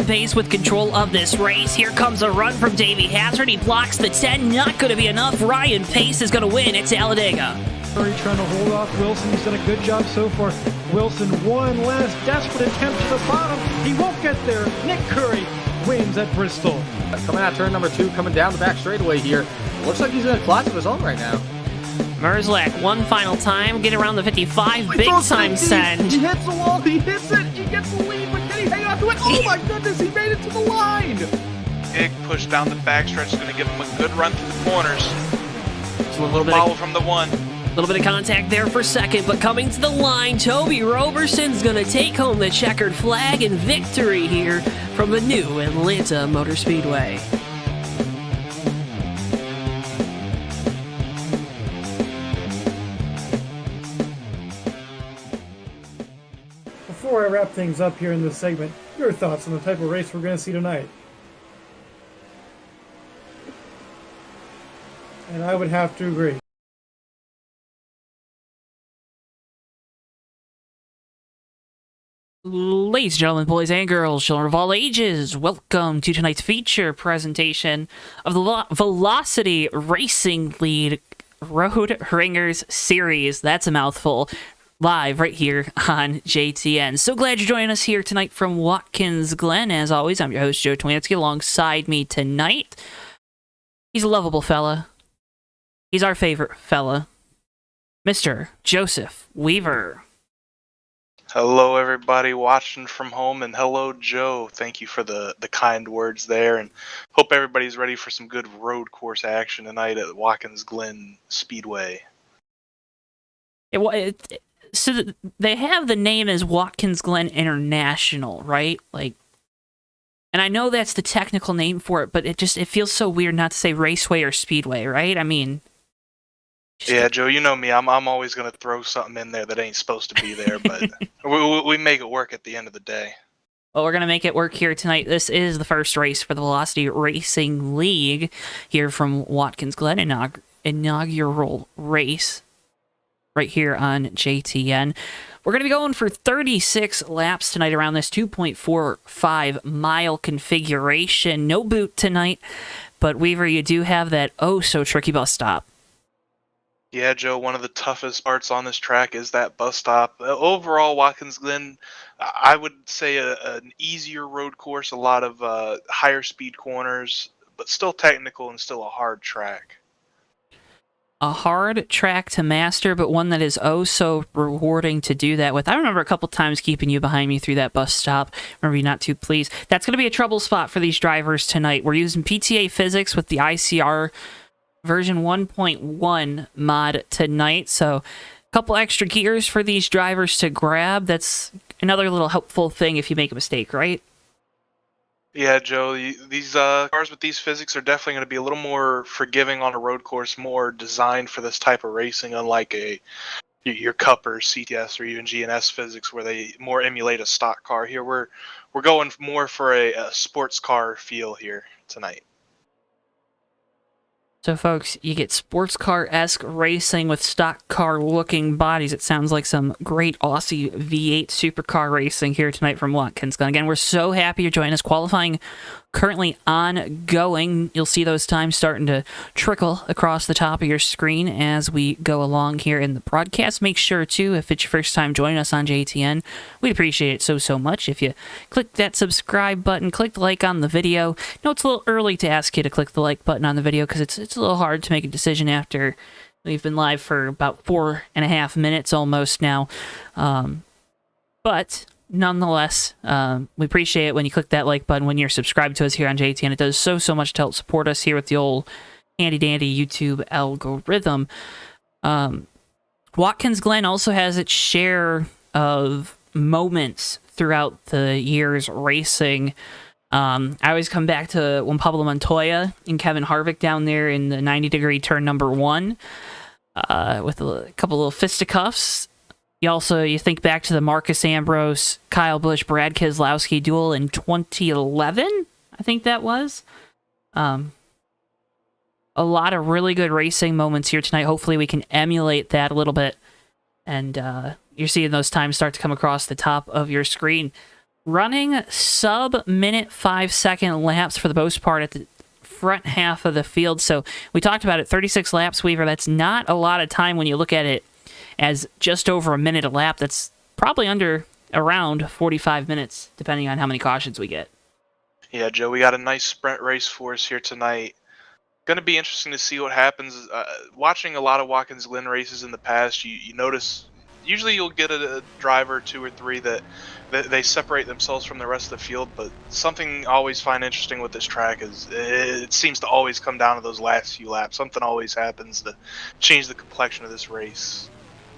pace with control of this race. Here comes a run from Davey Hazard. He blocks the 10. Not going to be enough. Ryan Pace is going to win at Talladega. Trying to hold off Wilson. He's done a good job so far. Wilson, one last desperate attempt to the bottom. He won't get there. Nick Curry wins at Bristol. Coming out turn number 2, coming down the back straightaway here. Looks like he's in a class of his own right now. Merzlak, one final time, get around the 55, big time send. He hits the wall, he hits it, he gets the lead, but can he hang on to it? Oh my goodness, he made it to the line! Big push down the backstretch is going to give him a good run through the corners. So a little bit follow from the 1. A little bit of contact there for second, but coming to the line, Toby Roberson's going to take home the checkered flag and victory here from the new Atlanta Motor Speedway. Before I wrap things up here in this segment, your thoughts on the type of race we're going to see tonight? And I would have to agree. Ladies and gentlemen, boys and girls, children of all ages, welcome to tonight's feature presentation of the Velocity Racing Lead Road Ringers Series. That's a mouthful. Live right here on JTN. So glad you're joining us here tonight from Watkins Glen. As always, I'm your host, JoeTowNetwork. Alongside me tonight, he's a lovable fella. He's our favorite fella, Mr. Joseph Weaver. Hello, everybody watching from home, and hello, Joe. Thank you for the kind words there, and hope everybody's ready for some good road course action tonight at Watkins Glen Speedway. So they have the name as Watkins Glen International, right? Like, and I know that's the technical name for it, but it feels so weird not to say Raceway or Speedway, right? I mean, yeah, Joe, you know me. I'm always gonna throw something in there that ain't supposed to be there, but we make it work at the end of the day. Well, we're gonna make it work here tonight. This is the first race for the Velocity Racing League here from Watkins Glen, inaugural race. Right here on JTN. We're going to be going for 36 laps tonight around this 2.45 mile configuration. No boot tonight, but Weaver, you do have that oh-so-tricky bus stop. Yeah, Joe, one of the toughest parts on this track is that bus stop. Overall, Watkins Glen, I would say an easier road course, a lot of higher speed corners, but still technical and still a hard track. A hard track to master, but one that is oh so rewarding to do that with. I remember a couple times keeping you behind me through that bus stop. Remember you not too pleased. That's going to be a trouble spot for these drivers tonight. We're using PTA physics with the ICR version 1.1 mod tonight, so a couple extra gears for these drivers to grab. That's another little helpful thing if you make a mistake, right? Yeah, Joe, these cars with these physics are definitely going to be a little more forgiving on a road course, more designed for this type of racing, unlike your Cup or CTS or even GNS physics where they more emulate a stock car. Here we're going more for a sports car feel here tonight. So, folks, you get sports car-esque racing with stock car-looking bodies. It sounds like some great Aussie V8 supercar racing here tonight from Watkins Glen. Again, we're so happy you're joining us. Qualifying currently ongoing. You'll see those times starting to trickle across the top of your screen as we go along here in the broadcast. Make sure, too, if it's your first time joining us on JTN, we'd appreciate it so much if you click that subscribe button, click the like on the video. I know it's a little early to ask you to click the like button on the video because it's a little hard to make a decision after we've been live for about 4.5 minutes almost now. But nonetheless, we appreciate it when you click that like button when you're subscribed to us here on JTN. It does so much to help support us here with the old handy-dandy YouTube algorithm. Watkins Glen also has its share of moments throughout the year's racing. I always come back to when Pablo Montoya and Kevin Harvick down there in the 90-degree turn number 1 with a couple little fisticuffs. You think back to the Marcus Ambrose, Kyle Busch, Brad Keselowski duel in 2011, I think that was. A lot of really good racing moments here tonight. Hopefully we can emulate that a little bit. And you're seeing those times start to come across the top of your screen. running sub-minute 5-second laps for the most part at the front half of the field. So we talked about it, 36 laps, Weaver. That's not a lot of time when you look at it as just over a minute a lap. That's probably around 45 minutes, depending on how many cautions we get. Yeah, Joe, we got a nice sprint race for us here tonight. Going to be interesting to see what happens. Watching a lot of Watkins Glen races in the past, you notice usually you'll get a driver, 2 or 3 that they separate themselves from the rest of the field, but something I always find interesting with this track is it seems to always come down to those last few laps. Something always happens to change the complexion of this race.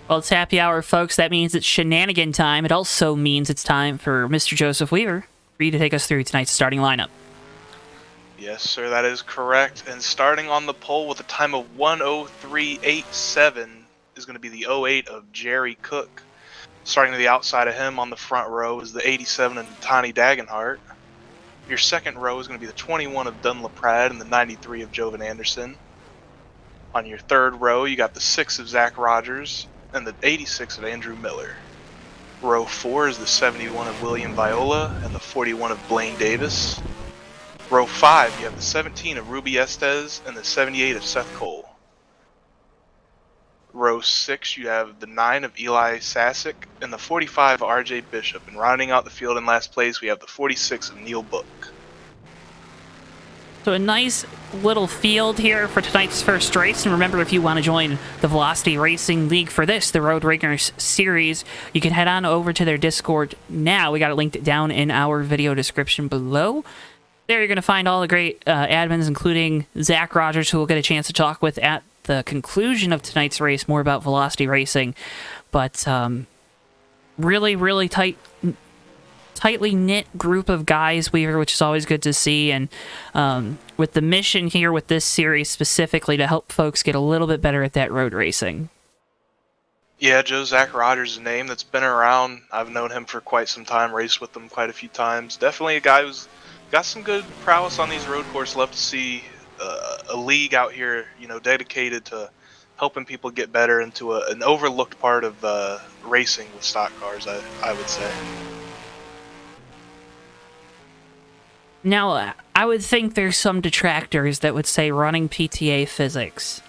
Well, it's happy hour, folks. That means it's shenanigan time. It also means it's time for Mr. Joseph Weaver for you to take us through tonight's starting lineup. Yes, sir, that is correct. And starting on the pole with a time of 1:03.87 is going to be the 08 of Jerry Cook. Starting to the outside of him on the front row is the 87 of Tony Dagenhart. Your second row is going to be the 21 of Dunlap Pratt and the 93 of Jovan Anderson. On your third row, you got the 6 of Zach Rogers and the 86 of Andrew Miller. Row 4 is the 71 of William Viola and the 41 of Blaine Davis. Row 5, you have the 17 of Ruby Estes and the 78 of Seth Cole. Row 6, you have the 9 of Eli Sasick and the 45 of RJ Bishop. And rounding out the field in last place, we have the 46 of Neil Book. So a nice little field here for tonight's first race. And remember, if you want to join the Velocity Racing League for this, the Road Ringers Series, you can head on over to their Discord now. We got it linked down in our video description below. There you're going to find all the great admins, including Zach Rogers, who we'll get a chance to talk with at the conclusion of tonight's race, more about Velocity Racing. But really, really tightly knit group of guys, Weaver, which is always good to see. And with the mission here with this series specifically to help folks get a little bit better at that road racing. Yeah, Joe, Zach Rogers is a name that's been around. I've known him for quite some time, raced with him quite a few times. Definitely a guy who's got some good prowess on these road courses. Love to see a league out here, dedicated to helping people get better into an overlooked part of racing with stock cars, I would say. Now, I would think there's some detractors that would say running PTA physics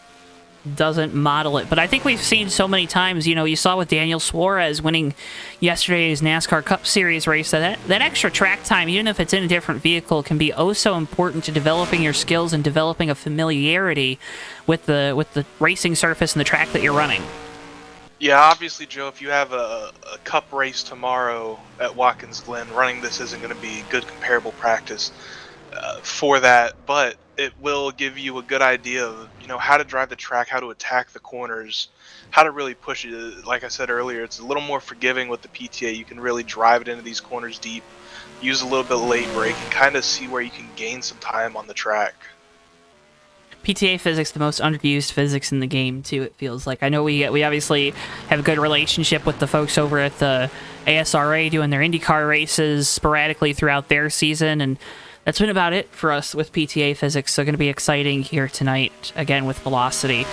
doesn't model it, but I think we've seen so many times, you saw with Daniel Suarez winning yesterday's NASCAR Cup Series race, that extra track time, even if it's in a different vehicle, can be oh so important to developing your skills and developing a familiarity with the racing surface and the track that you're running. Yeah, obviously, Joe, if you have a cup race tomorrow at Watkins Glen, running this isn't going to be good comparable practice for that, but it will give you a good idea of how to drive the track, how to attack the corners, how to really push it. Like I said earlier, it's a little more forgiving with the PTA. You can really drive it into these corners deep, use a little bit of late brake, and kind of see where you can gain some time on the track. PTA physics, the most underused physics in the game, too, it feels like. I know we obviously have a good relationship with the folks over at the ASRA doing their IndyCar races sporadically throughout their season, and that's been about it for us with PTA physics. So going to be exciting here tonight, again, with Velocity.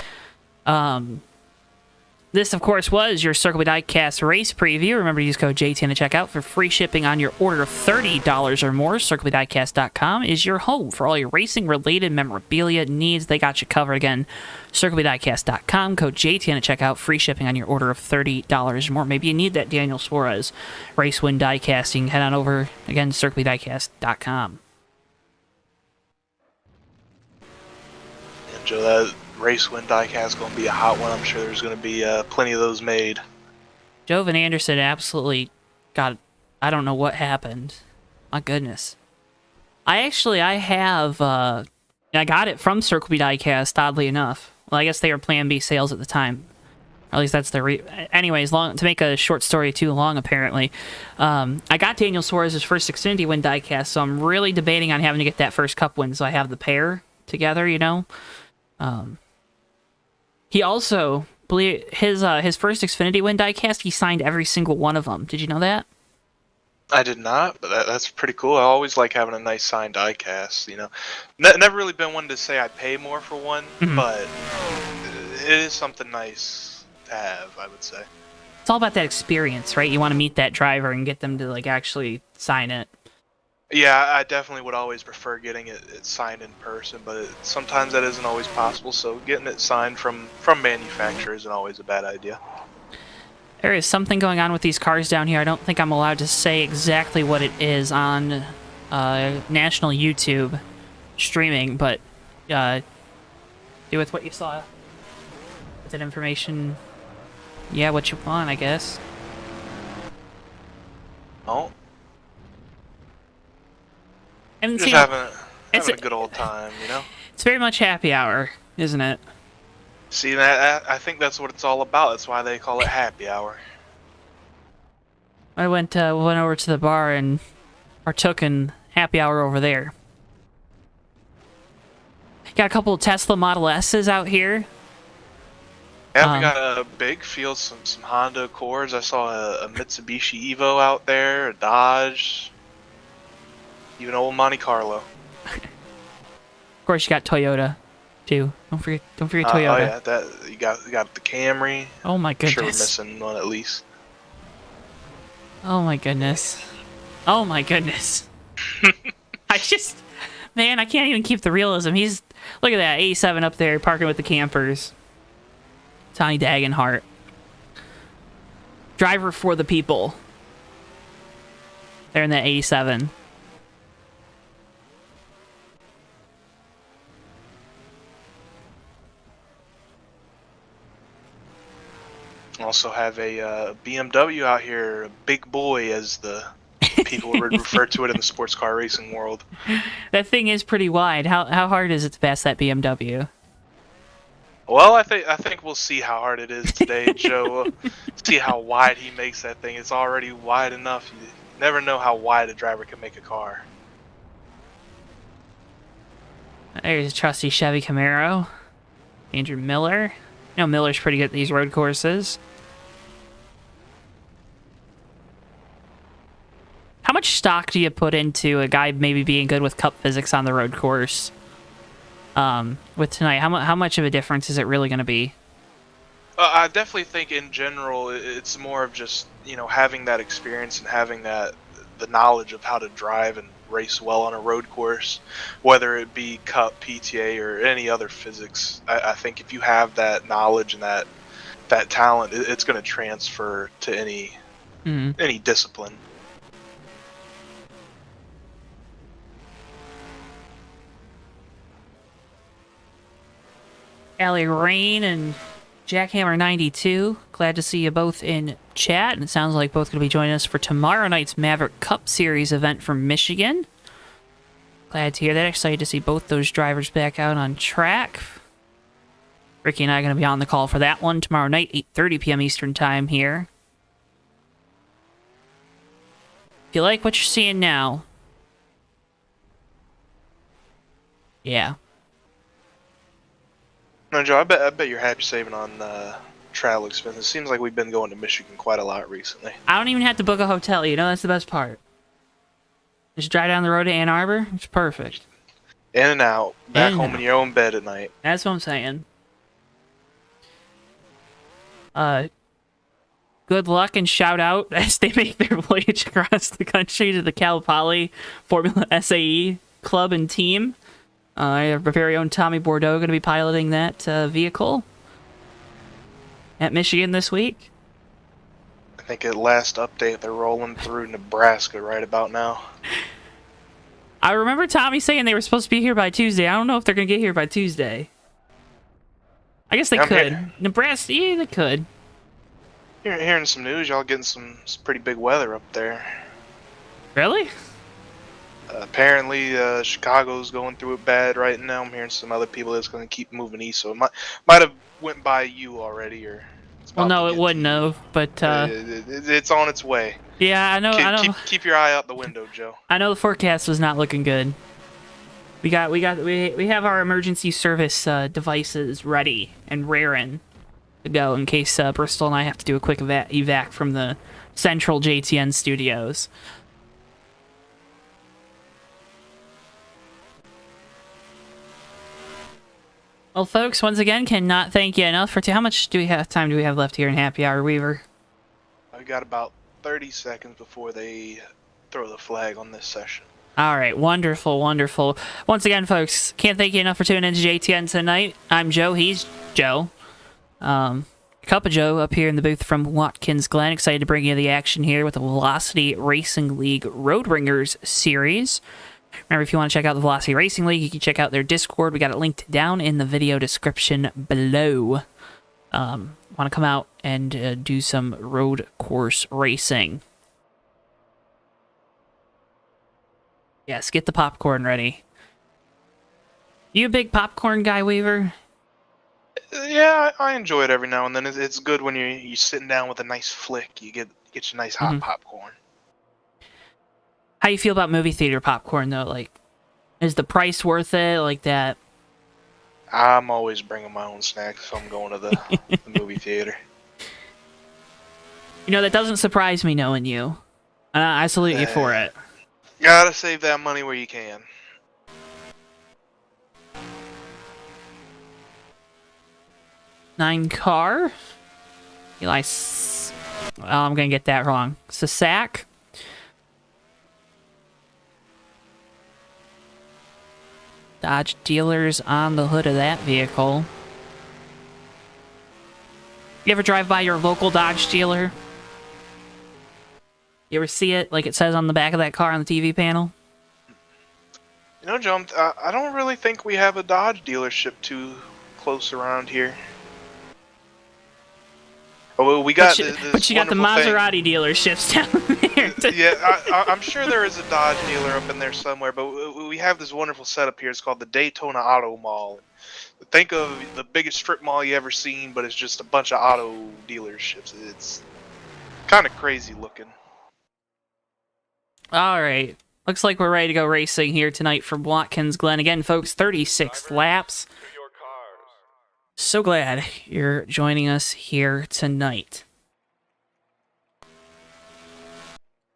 This, of course, was your Circle Diecast race preview. Remember to use code JTN to check out for free shipping on your order of $30 or more. CircleBdiecast.com is your home for all your racing-related memorabilia needs. They got you covered. Again, CircleBdiecast.com, code JTN to check out, free shipping on your order of $30 or more. Maybe you need that Daniel Suarez race win diecast. You can head on over, again, CircleBdiecast.com. And Joe, that race win diecast is going to be a hot one. I'm sure there's going to be plenty of those made. Jovan Anderson absolutely got, I don't know what happened. My goodness. I got it from Circle B Diecast, oddly enough. Well, I guess they were Plan B sales at the time. Or at least that's their... Anyways, to make a short story too long, apparently. I got Daniel Suarez's first Xfinity win diecast, so I'm really debating on having to get that first Cup win, so I have the pair together, He also, believe his first Xfinity win diecast, he signed every single one of them. Did you know that? I did not, but that's pretty cool. I always like having a nice signed diecast, Never really been one to say I pay more for one, but it is something nice to have, I would say. It's all about that experience, right? You want to meet that driver and get them to like actually sign it. Yeah, I definitely would always prefer getting it signed in person, but sometimes that isn't always possible. So getting it signed from manufacturer isn't always a bad idea. There is something going on with these cars down here. I don't think I'm allowed to say exactly what it is on national YouTube streaming, but do with what you saw. With that information, yeah, what you want, I guess. Oh, And just having a good old time, you know? It's very much happy hour, isn't it? See, that I think that's what it's all about. That's why they call it happy hour. I went over to the bar and partook in happy hour over there. Got a couple of Tesla Model S's out here. Yeah, we got a big field, some Honda Accords. I saw a Mitsubishi Evo out there, a Dodge, even old Monte Carlo. Of course, you got Toyota, too. Don't forget Toyota. Oh yeah, that you got the Camry. Oh my goodness. Sure, we're missing one at least. Oh my goodness. Oh my goodness. Man, I can't even keep the realism. Look at that, 87 up there parking with the campers. Tony Dagenhart. Driver for the people. They're in that 87. Also have a BMW out here, a big boy as the people would refer to it in the sports car racing world. That thing is pretty wide. How hard is it to pass that BMW? Well, I think we'll see how hard it is today, Joe. See how wide he makes that thing. It's already wide enough. You never know how wide a driver can make a car. There's a trusty Chevy Camaro. Andrew Miller. You know, Miller's pretty good at these road courses. How much stock do you put into a guy maybe being good with cup physics on the road course? With tonight, how much of a difference is it really going to be? I definitely think in general it's more of just, you know, having that experience and having the knowledge of how to drive and race well on a road course, whether it be cup, PTA, or any other physics. I think if you have that knowledge and that talent, it's going to transfer to any discipline. Allie Rain and Jackhammer92, glad to see you both in chat, and it sounds like both going to be joining us for tomorrow night's Maverick Cup Series event from Michigan. Glad to hear that. Excited to see both those drivers back out on track. Ricky and I are going to be on the call for that one tomorrow night, 8:30 p.m. Eastern Time here. If you like what you're seeing now, yeah. No, Joe, I bet you're happy saving on travel expenses. It seems like we've been going to Michigan quite a lot recently. I don't even have to book a hotel, you know, that's the best part. Just drive down the road to Ann Arbor, it's perfect. In and out, back home in your own bed at night. That's what I'm saying. Good luck and shout out as they make their voyage across the country to the Cal Poly Formula SAE club and team. Our very own Tommy Bordeaux going to be piloting that vehicle at Michigan this week. I think at last update they're rolling through Nebraska right about now. I remember Tommy saying they were supposed to be here by Tuesday. I don't know if they're going to get here by Tuesday. I guess they could. Nebraska, yeah, they could. Hearing some news, y'all getting some pretty big weather up there. Really? Apparently, Chicago's going through it bad right now. I'm hearing some other people that's going to keep moving east, so it might have went by you already, or. Well, no, it wouldn't have, but it's on its way. Yeah, I know. Keep your eye out the window, Joe. I know the forecast was not looking good. We have our emergency service devices ready and raring to go in case Bristol and I have to do a quick evac from the central JTN studios. Well, folks, once again, cannot thank you enough for how much time do we have left here in Happy Hour, Weaver? We got about 30 seconds before they throw the flag on this session. All right, wonderful, wonderful. Once again, folks, can't thank you enough for tuning into JTN tonight. I'm Joe. He's Joe. Cup of Joe up here in the booth from Watkins Glen. Excited to bring you the action here with the Velocity Racing League Road Ringers series. Remember, if you want to check out the Velocity Racing League, you can check out their Discord. We got it linked down in the video description below. Want to come out and do some road course racing. Yes, get the popcorn ready. You a big popcorn guy, Weaver? Yeah, I enjoy it every now and then. It's good when you're sitting down with a nice flick. You get your nice hot popcorn. How you feel about movie theater popcorn, though? Like, is the price worth it? Like that? I'm always bringing my own snacks if I'm going to the movie theater. You know, that doesn't surprise me knowing you. I salute you for it. Gotta save that money where you can. Nine car. Eli. Oh, I'm gonna get that wrong. Sasak. Dodge dealers on the hood of that vehicle. You ever drive by your local Dodge dealer? You ever see it like it says on the back of that car on the TV panel? You know, Joe, I don't really think we have a Dodge dealership too close around here. Oh, well, we got but you got the Maserati dealerships down there. Yeah, I'm sure there is a Dodge dealer up in there somewhere, but we have this wonderful setup here. It's called the Daytona Auto Mall. Think of the biggest strip mall you ever seen, but it's just a bunch of auto dealerships. It's kind of crazy looking. All right. Looks like we're ready to go racing here tonight from Watkins Glen. Again, folks, 36 laps. So glad you're joining us here tonight.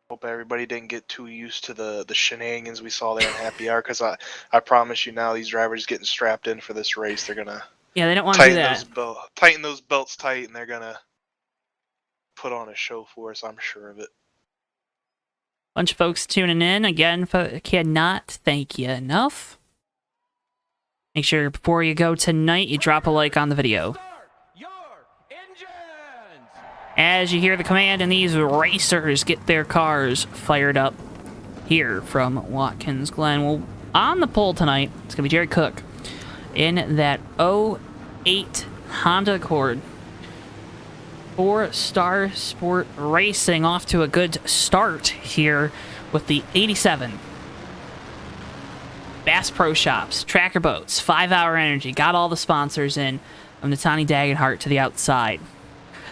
Hope everybody didn't get too used to the shenanigans we saw there in Happy Hour, because I promise you now, these drivers getting strapped in for this race, they're going to they don't want to do that. Tighten those belts tight, and they're going to put on a show for us, I'm sure of it. Bunch of folks tuning in. Again, cannot thank you enough. Make sure before you go tonight, you drop a like on the video. As you hear the command, and these racers get their cars fired up here from Watkins Glen. Well, on the pole tonight, it's going to be Jerry Cook in that 08 Honda Accord. 4-Star Sport Racing off to a good start here with the 87. Bass Pro Shops, Tracker Boats, 5 Hour Energy, got all the sponsors in from Natani Dagenhart to the outside.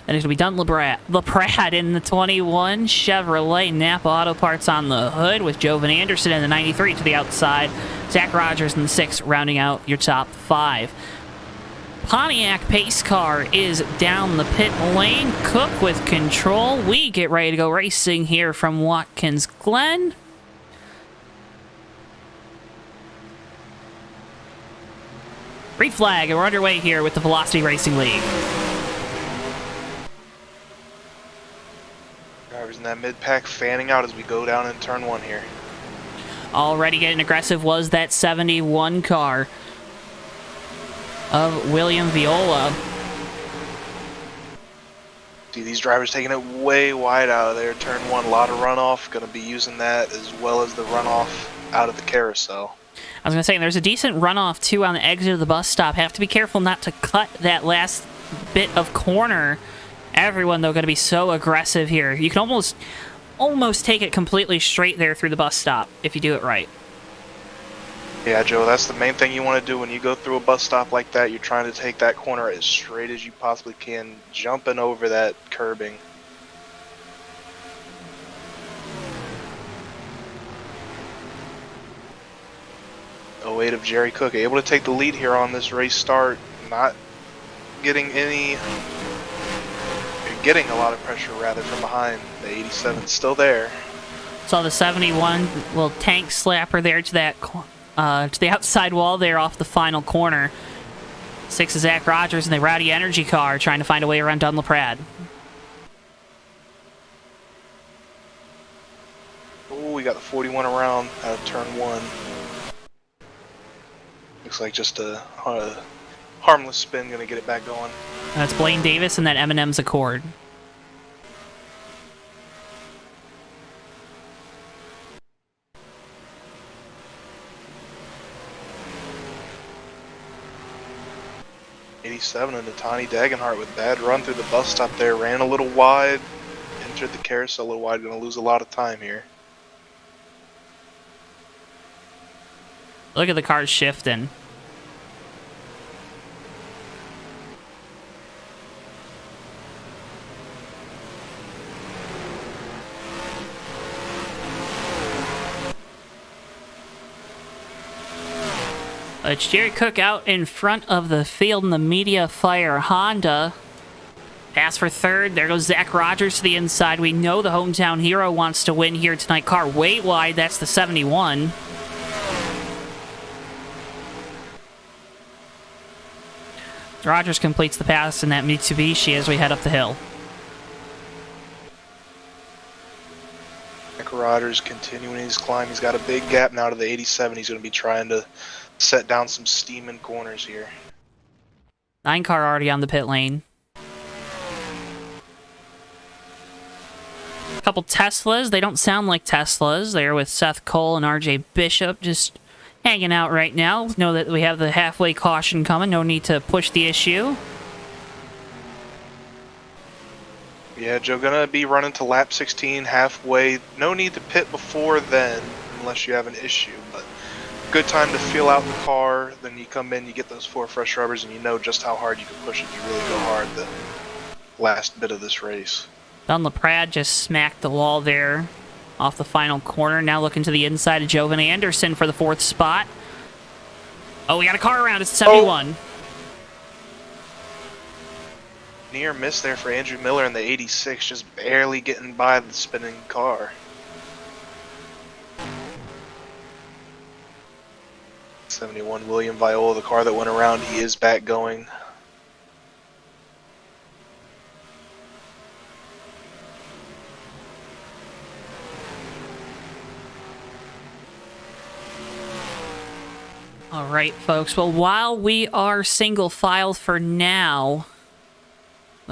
Then it's going to be Dunn LaPrade in the 21, Chevrolet Napa Auto Parts on the hood with Joe Van Anderson in the 93 to the outside, Zach Rogers in the 6 rounding out your top 5. Pontiac pace car is down the pit lane. Cook with control. We get ready to go racing here from Watkins Glen. Green flag, and we're underway here with the Velocity Racing League. Drivers in that mid-pack fanning out as we go down in turn 1 here. Already getting aggressive was that 71 car of William Viola. See these drivers taking it way wide out of there. Turn 1, a lot of runoff. Going to be using that as well as the runoff out of the carousel. I was going to say, there's a decent runoff, too, on the exit of the bus stop. Have to be careful not to cut that last bit of corner. Everyone, though, going to be so aggressive here. You can almost take it completely straight there through the bus stop if you do it right. Yeah, Joe, that's the main thing you want to do when you go through a bus stop like that. You're trying to take that corner as straight as you possibly can, jumping over that curbing. Oh, 08 of Jerry Cook, able to take the lead here on this race start. Not getting a lot of pressure, rather, from behind. The 87 still there. Saw the 71 little tank slapper there to that to the outside wall there off the final corner. 6 is Zach Rogers in the Rowdy Energy car trying to find a way around Dunn LaPrade. We got the 41 around out of turn 1. Looks like just a harmless spin going to get it back going. That's Blaine Davis and that Eminem's Accord. '87 and Natani Dagenhart with bad run through the bus stop there. Ran a little wide, entered the carousel a little wide. Going to lose a lot of time here. Look at the cars shifting. It's Jerry Cook out in front of the field in the Media Fire Honda. Pass for third. There goes Zach Rogers to the inside. We know the hometown hero wants to win here tonight. Car way wide. That's the 71. Rogers completes the pass in that Mitsubishi as we head up the hill. Zach Rogers continuing his climb. He's got a big gap now to the 87. He's going to be trying to set down some steam in corners here. 9 car already on the pit lane. A couple Teslas. They don't sound like Teslas. They're with Seth Cole and RJ Bishop just hanging out right now. Know that we have the halfway caution coming. No need to push the issue. Yeah, Joe, gonna be running to lap 16 halfway. No need to pit before then unless you have an issue, but good time to feel out the car. Then you come in, you get those 4 fresh rubbers, and you know just how hard you can push it. You really go hard the last bit of this race. Don LaPrade just smacked the wall there off the final corner. Now looking to the inside of Jovan Anderson for the 4th spot. Oh, we got a car around. It's 71. Near miss there for Andrew Miller in the 86, just barely getting by the spinning car. '71 William Viola, the car that went around, he is back going. All right, folks. Well, while we are single file for now,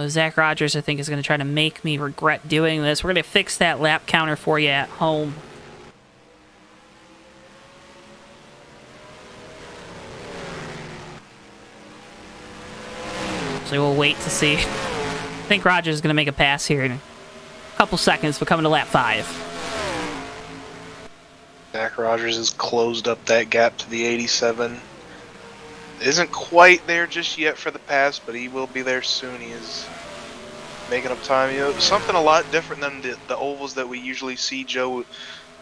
Zach Rogers, I think, is going to try to make me regret doing this. We're going to fix that lap counter for you at home. So we'll wait to see. I think Rogers is going to make a pass here in a couple seconds. We're coming to lap 5. Zach Rogers has closed up that gap to the 87. Isn't quite there just yet for the pass, but he will be there soon. He is making up time. You know, something a lot different than the ovals that we usually see, Joe.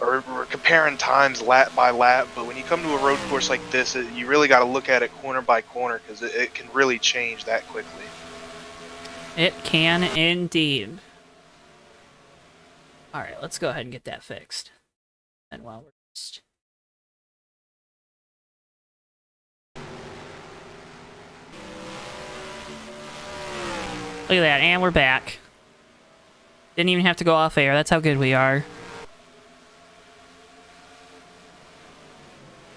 Or we're comparing times lap by lap, but when you come to a road course like this, you really got to look at it corner by corner because it can really change that quickly. It can indeed. All right, let's go ahead and get that fixed. And while we're just... Look at that, and we're back. Didn't even have to go off air. That's how good we are.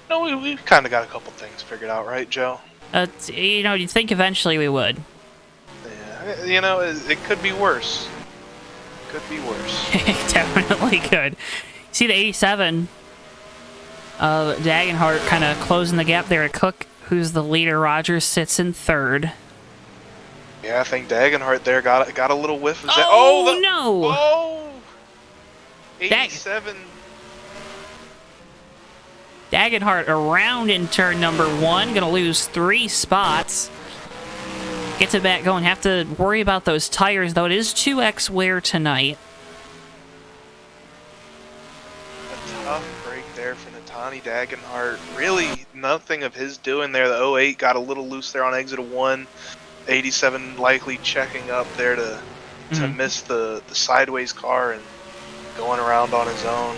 No, we've kind of got a couple things figured out, right, Joe? You know, you'd think eventually we would. Yeah, you know, it could be worse. Could be worse. It definitely could. See the 87. Dagenhart kind of closing the gap there at Cook, who's the leader. Rogers sits in 3rd. Yeah, I think Dagenhart there got a little whiff of that. Oh, no! Oh! 87. Dagenhart around in turn number 1. Gonna lose 3 spots. Gets it back going. Have to worry about those tires, though. It is 2X wear tonight. A tough break there for Natani Dagenhart. Really nothing of his doing there. The 08 got a little loose there on exit 1. 87 likely checking up there to miss the sideways car and going around on his own.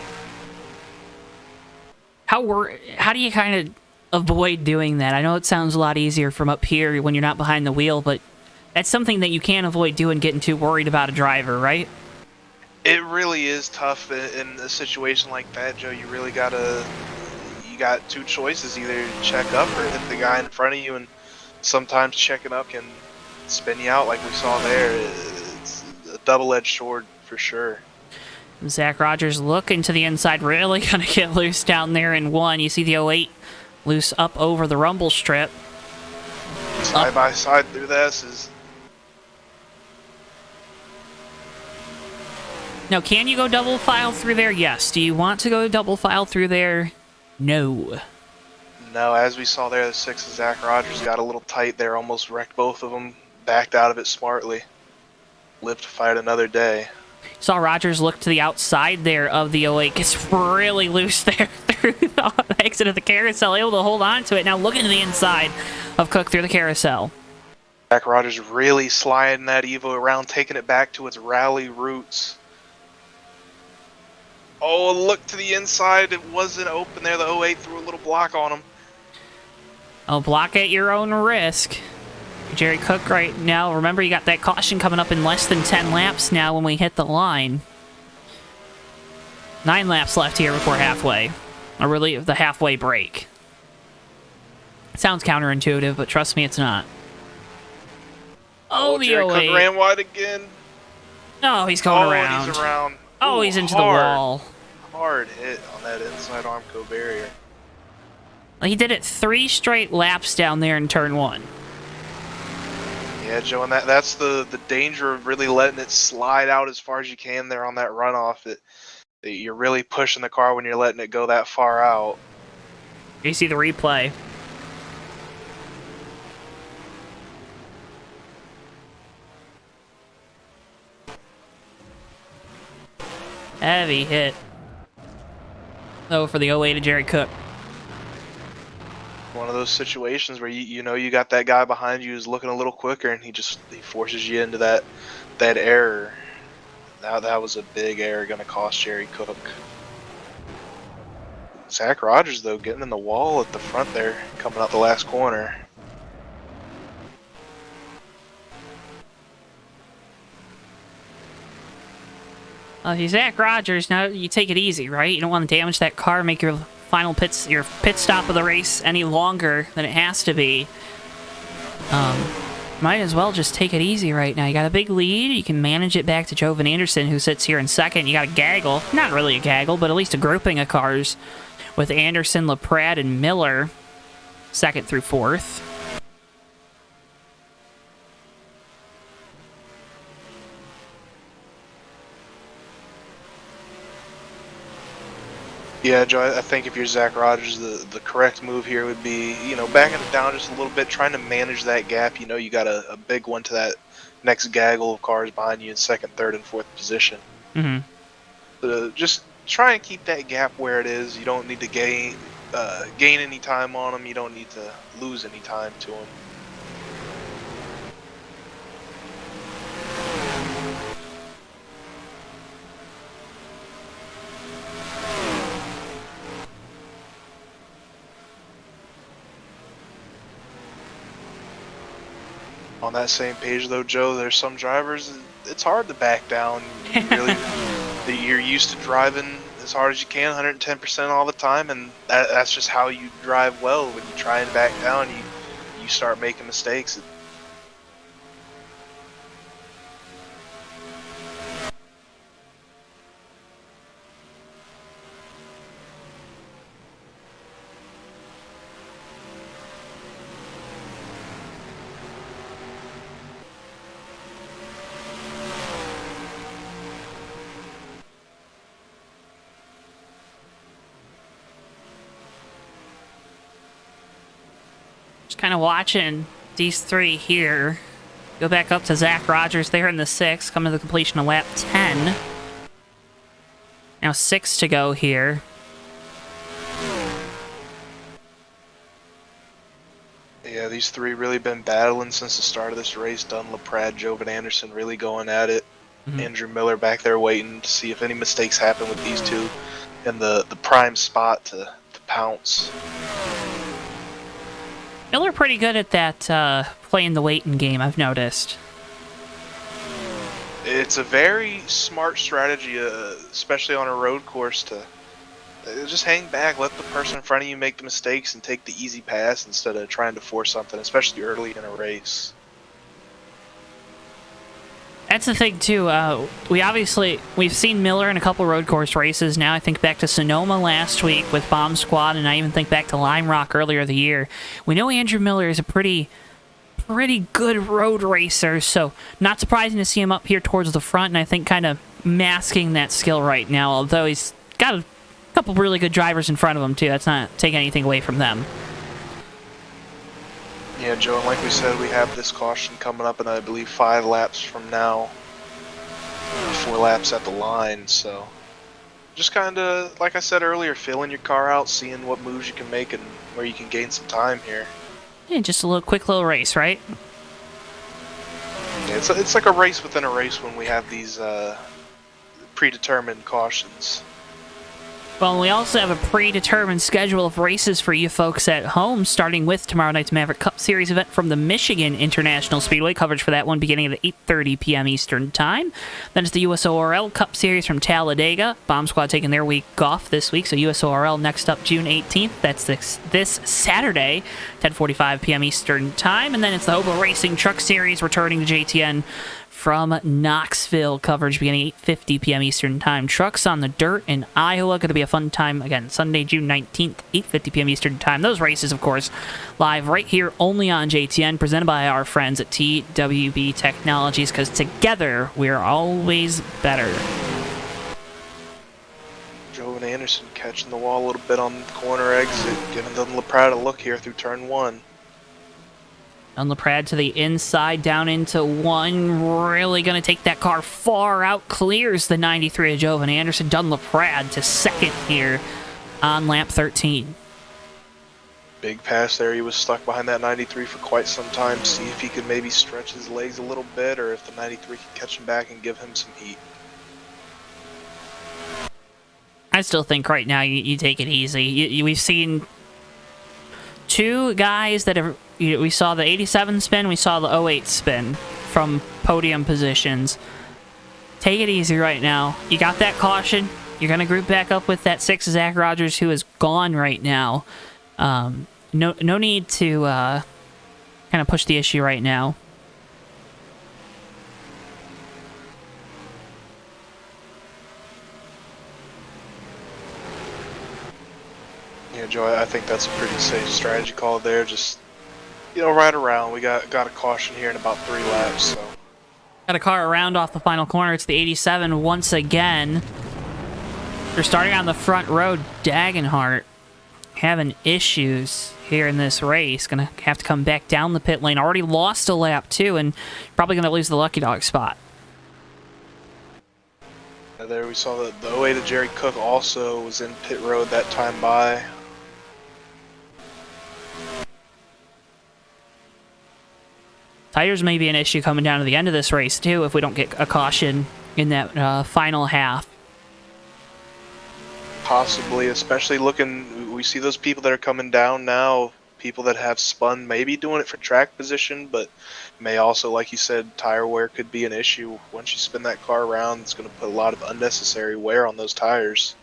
How do you kind of avoid doing that? I know it sounds a lot easier from up here when you're not behind the wheel, but that's something that you can't avoid doing, getting too worried about a driver, right? It really is tough in a situation like that, Joe. You really you got two choices: either check up or hit the guy in front of you. And sometimes checking up can spin you out, like we saw there. It's a double-edged sword for sure. Zach Rogers looking to the inside, really gonna get loose down there in one. You see the 08 loose up over the rumble strip. Side by side through the S's. Now, can you go double file through there? Yes. Do you want to go double file through there? No. No, as we saw there, the 6 of Zach Rogers got a little tight there, almost wrecked both of them, backed out of it smartly. Live to fight another day. Saw Rogers look to the outside there of the 08. Gets really loose there through the exit of the carousel, able to hold on to it. Now looking to the inside of Cook through the carousel. Zach Rogers really sliding that Evo around, taking it back to its rally roots. Oh, look to the inside. It wasn't open there. The 08 threw a little block on him. Oh, block at your own risk. Jerry Cook right now. Remember, you got that caution coming up in less than 10 laps now when we hit the line. 9 laps left here before halfway. Or really, the halfway break. Sounds counterintuitive, but trust me, it's not. Oh, the Jerry 08. Cook ran wide again. Oh, he's going around. He's around. Oh, he's into the wall. Hard hit on that inside Armco barrier. He did it 3 straight laps down there in turn 1. Yeah, Joe, and that's the danger of really letting it slide out as far as you can there on that runoff. You're really pushing the car when you're letting it go that far out. You see the replay. Heavy hit. Oh, for the 08 of Jerry Cook. One of those situations where you know you got that guy behind you who's looking a little quicker, and he forces you into that error. Now that was a big error, going to cost Jerry Cook. Zach Rogers though getting in the wall at the front there, coming out the last corner. If you're Zach Rogers, now you take it easy, right? You don't want to damage that car, make your your pit stop of the race any longer than it has to be. Might as well just take it easy right now. You got a big lead. You can manage it back to Joe Van Anderson, who sits here in second. You got a gaggle. Not really a gaggle, but at least a grouping of cars with Anderson, LaPrade, and Miller second through fourth. Yeah, Joe, I think if you're Zach Rogers, the correct move here would be, backing it down just a little bit, trying to manage that gap. You got a big one to that next gaggle of cars behind you in second, third, and fourth position. Mm-hmm. But, just try and keep that gap where it is. You don't need to gain any time on them. You don't need to lose any time to them. On that same page though, Joe, there's some drivers, it's hard to back down. You're used to driving as hard as you can, 110% all the time, and that's just how you drive well. When you try and back down, you start making mistakes. Kind of watching these three here. Go back up to Zach Rogers there in the 6th, coming to the completion of lap 10. Now 6 to go here. Yeah, these three really been battling since the start of this race. Dunn, LaPrade, Joe Van Anderson really going at it. Mm-hmm. Andrew Miller back there waiting to see if any mistakes happen with these two in the prime spot to pounce. Miller pretty good at that, playing the waiting game, I've noticed. It's a very smart strategy, especially on a road course, to just hang back, let the person in front of you make the mistakes, and take the easy pass instead of trying to force something, especially early in a race. That's the thing too. We've seen Miller in a couple road course races now. I think back to Sonoma last week with Bomb Squad, and I even think back to Lime Rock earlier the year. We know Andrew Miller is a pretty good road racer, so not surprising to see him up here towards the front, and I think kind of masking that skill right now, although he's got a couple really good drivers in front of him too. That's not taking anything away from them. Yeah, Joe, and like we said, we have this caution coming up in, I believe, 5 laps from now. 4 laps at the line, so just kind of, like I said earlier, feeling your car out, seeing what moves you can make and where you can gain some time here. Yeah, just a quick little race, right? Yeah, it's like a race within a race when we have these predetermined cautions. Well, we also have a predetermined schedule of races for you folks at home, starting with tomorrow night's Maverick Cup Series event from the Michigan International Speedway. Coverage for that one beginning at 8:30 p.m. Eastern Time. Then it's the USORL Cup Series from Talladega. Bomb Squad taking their week off this week, so USORL next up June 18th. That's this Saturday, 10:45 p.m. Eastern Time. And then it's the Hobo Racing Truck Series returning to JTN from Knoxville. Coverage beginning 8:50 p.m. Eastern Time. Trucks on the Dirt in Iowa. Going to be a fun time. Again, Sunday, June 19th, 8:50 p.m. Eastern Time. Those races, of course, live right here only on JTN, presented by our friends at TWB Technologies, because together we're always better. Joe and Anderson catching the wall a little bit on the corner exit, giving them LaPrade a look here through turn 1. On LaPrade to the inside, down into 1. Really going to take that car far out. Clears the 93 of Jovan Anderson. Dun LaPrade to second here on lap 13. Big pass there. He was stuck behind that 93 for quite some time. See if he could maybe stretch his legs a little bit, or if the 93 can catch him back and give him some heat. I still think right now you take it easy. We've seen 2 guys that have... We saw the 87 spin, we saw the 08 spin from podium positions. Take it easy right now. You got that caution. You're going to group back up with that 6 Zach Rogers, who is gone right now. No need to kind of push the issue right now. Yeah, Joe, I think that's a pretty safe strategy call there. Just, right around. We got a caution here in about 3 laps, so. Got a car around off the final corner. It's the 87 once again. They're starting on the front row. Dagenhart having issues here in this race. Gonna have to come back down the pit lane. Already lost a lap, too, and probably gonna lose the Lucky Dog spot. There we saw the 08 of Jerry Cook also was in pit road that time by. Tires may be an issue coming down to the end of this race, too, if we don't get a caution in that final half. Possibly, especially we see those people that are coming down now, people that have spun, maybe doing it for track position, but may also, like you said, tire wear could be an issue. Once you spin that car around, it's going to put a lot of unnecessary wear on those tires.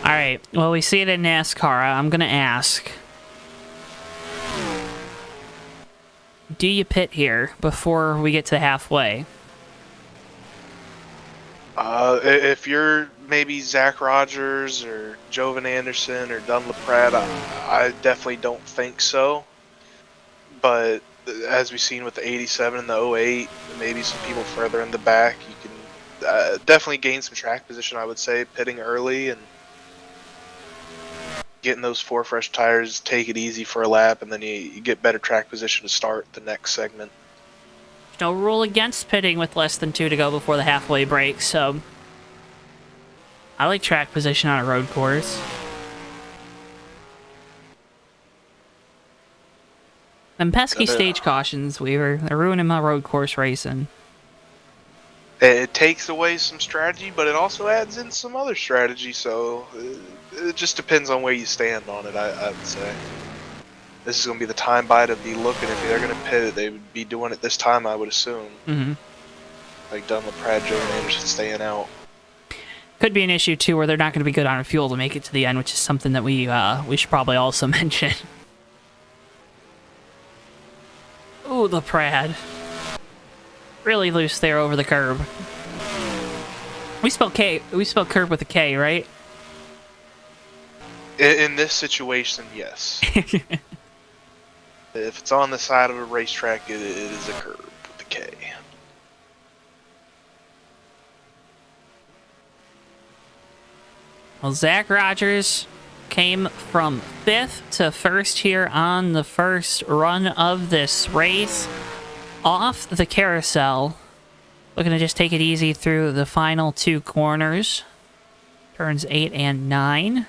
All right, well, we see it in NASCAR. I'm going to ask, do you pit here before we get to halfway? If you're maybe Zach Rogers or Jovan Anderson or Dun LaPrade, I definitely don't think so. But as we've seen with the 87 and the 08, maybe some people further in the back, you can definitely gain some track position, I would say, pitting early and getting those 4 fresh tires, take it easy for a lap, and then you get better track position to start the next segment. No rule against pitting with less than 2 to go before the halfway break, so I like track position on a road course. Them pesky stage cautions, Weaver, they're ruining my road course racing. It takes away some strategy, but it also adds in some other strategy, so it just depends on where you stand on it, I would say. this is going to be the time by to be looking. If they're going to pit, they would be doing it this time, I would assume. Mm-hmm. Like Dunlop, Pratt, Joe, and Anderson staying out. Could be an issue, too, where they're not going to be good on fuel to make it to the end, which is something that we should probably also mention. Ooh, the Prad. Really loose there over the curb. We spell curb with a K, right? In this situation, yes. If it's on the side of a racetrack, it is a curb with a K. Well, Zach Rogers came from 5th to 1st here on the first run of this race. Off the carousel. Looking to just take it easy through the final 2 corners. Turns 8 and 9.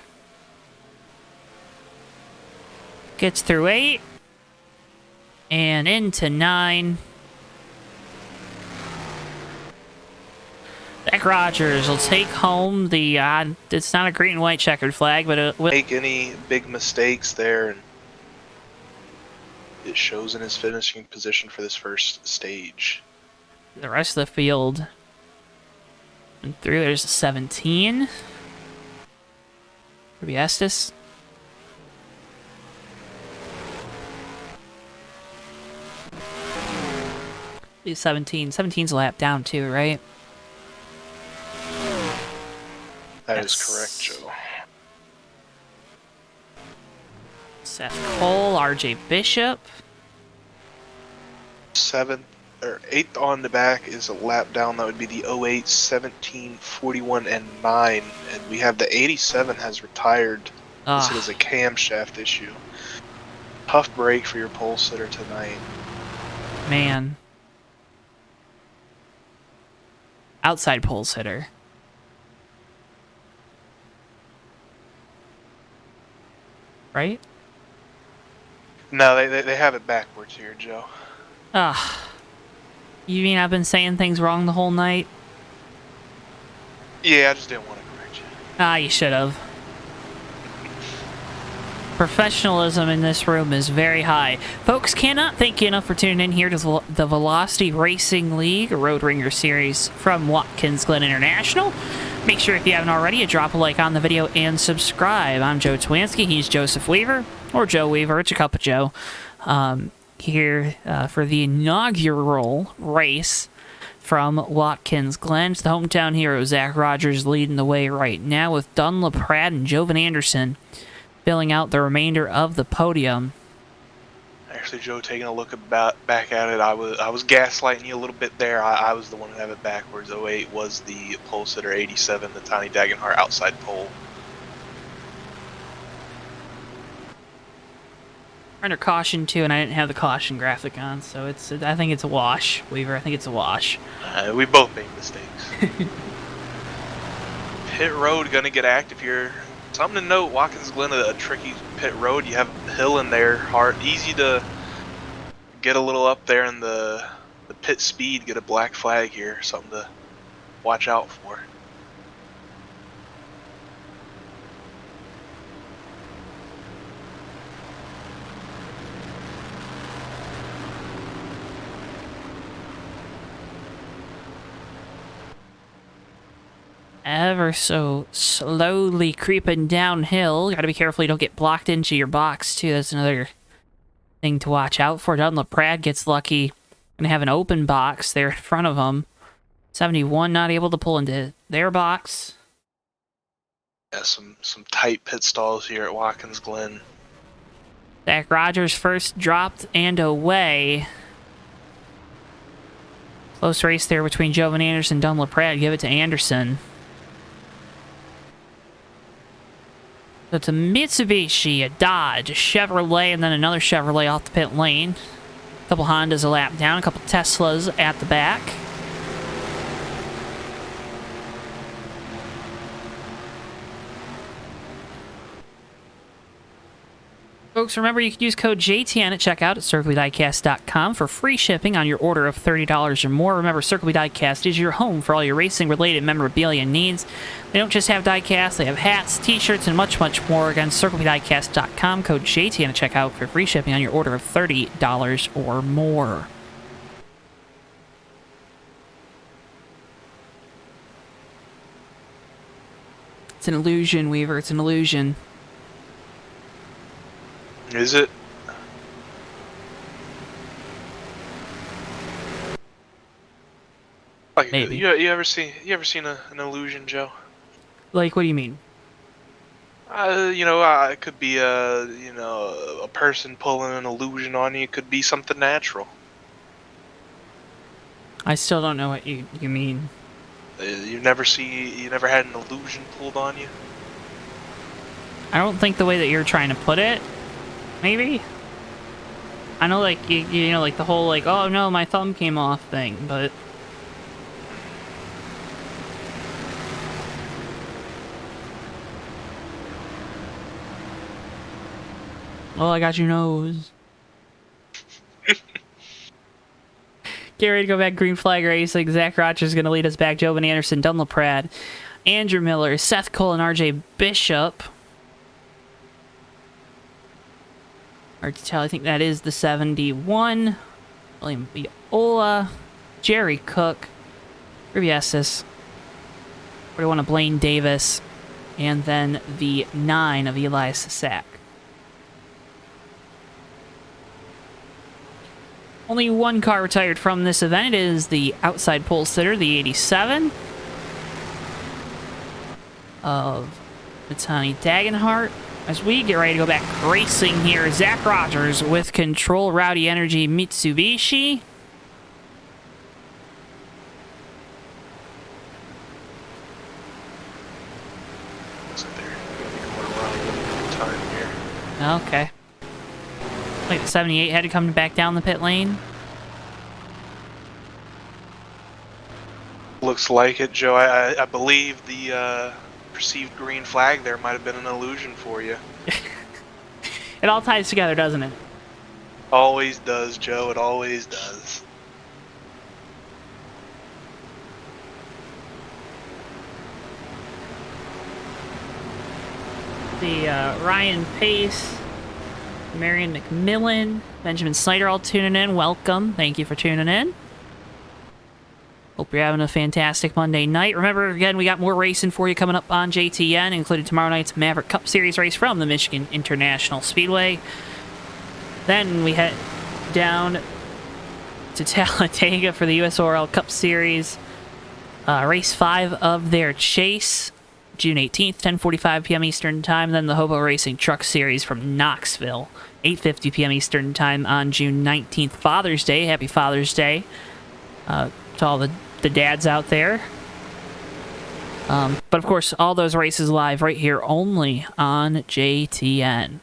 Gets through 8. And into 9. Zach Rogers will take home the, it's not a green and white checkered flag, but it will Make any big mistakes there, and it shows in his finishing position for this first stage. the rest of the field. And through there's a 17. Ruby Estes. He's 17. 17's a lap down too, right? That Yes. is correct, Joe. Seth Cole, RJ Bishop. 7th or 8th on the back is a lap down. That would be the 08, 17, 41, and 9. And we have the 87 has retired. This is a camshaft issue. Tough break for your pole sitter tonight. Man. Outside pole sitter. Right? No, they have it backwards here, Joe. You mean I've been saying things wrong the whole night? Yeah, I just didn't want to correct you. You should have. Professionalism in this room is very high. Folks, cannot thank you enough for tuning in here to the Velocity Racing League, a Road Ringer series from Watkins Glen International. Make sure, if you haven't already, to drop a like on the video and subscribe. I'm Joe Twansky. He's Joseph Weaver, or Joe Weaver. It's a cup of Joe. Here for the inaugural race from Watkins Glen. It's the hometown hero, Zach Rogers, leading the way right now with Dunlop, Pratt, and Jovan Anderson filling out the remainder of the podium. Actually, Joe, taking a look back at it, I was gaslighting you a little bit there. I was the one who had it backwards. 08 was the pole sitter, 87, the Tiny Dagenhart outside pole. Under caution too, and I didn't have the caution graphic on, so I think it's a wash, Weaver. I think it's a wash. We both made mistakes. Pit road gonna get active here. Something to note: Watkins Glen, a tricky pit road. You have a hill in there, hard, easy to get a little up there in the pit speed. Get a black flag here, something to watch out for. Ever so slowly creeping downhill. Gotta be careful you don't get blocked into your box, too. That's another thing to watch out for. Dunlop Pratt gets lucky. Gonna have an open box there in front of him. 71 not able to pull into their box. Yeah, some tight pit stalls here at Watkins Glen. Zach Rogers first dropped and away. Close race there between Jovan Anderson and Dunlop Pratt. Give it to Anderson. So it's a Mitsubishi, a Dodge, a Chevrolet, and then another Chevrolet off the pit lane. A couple Hondas a lap down, a couple Teslas at the back. Folks, remember you can use code JTN at checkout at CircleBDiecast.com for free shipping on your order of $30 or more. Remember, Circle B Diecast is your home for all your racing-related memorabilia needs. They don't just have diecast, they have hats, t-shirts, and much, much more. Again, CircleBDiecast.com, code JTN at checkout for free shipping on your order of $30 or more. It's an illusion, Weaver. It's an illusion. Is it? Like, Maybe. you ever seen an illusion, Joe? Like, what do you mean? It could be a person pulling an illusion on you. It could be something natural. I still don't know what you mean. You never had an illusion pulled on you? I don't think the way that you're trying to put it, maybe? I know, like, you know, like the whole, like, oh no, my thumb came off thing, but... Oh, I got your nose. Get ready to go back green flag racing. Zach Rogers is going to lead us back. Joe Anderson, Dunlop Pratt, Andrew Miller, Seth Cole, and RJ Bishop. Hard to tell. I think that is the 71. William Viola, Jerry Cook, Rubiesis, 41 of Blaine Davis, and then the 9 of Elias Sack. Only one car retired from this event. It is the outside pole sitter, the 87 of Matani Dagenhart. As we get ready to go back racing here, Zach Rogers with Control Rowdy Energy Mitsubishi. Okay. Like the 78 had to come back down the pit lane. Looks like it, Joe. I believe the perceived green flag there might have been an illusion for you. It all ties together, doesn't it? Always does, Joe. It always does. The Ryan Pace, Marion McMillan, Benjamin Snyder all tuning in. Welcome. Thank you for tuning in. Hope you're having a fantastic Monday night. Remember, again, we got more racing for you coming up on JTN, including tomorrow night's Maverick Cup Series race from the Michigan International Speedway. Then we head down to Talladega for the USORL Cup Series. Race 5 of their chase, June 18th, 10:45 p.m. Eastern Time. Then the Hobo Racing Truck Series from Knoxville, 8:50 p.m. Eastern Time on June 19th. Father's Day. Happy Father's Day to all the dads out there. But of course, all those races live right here only on JTN.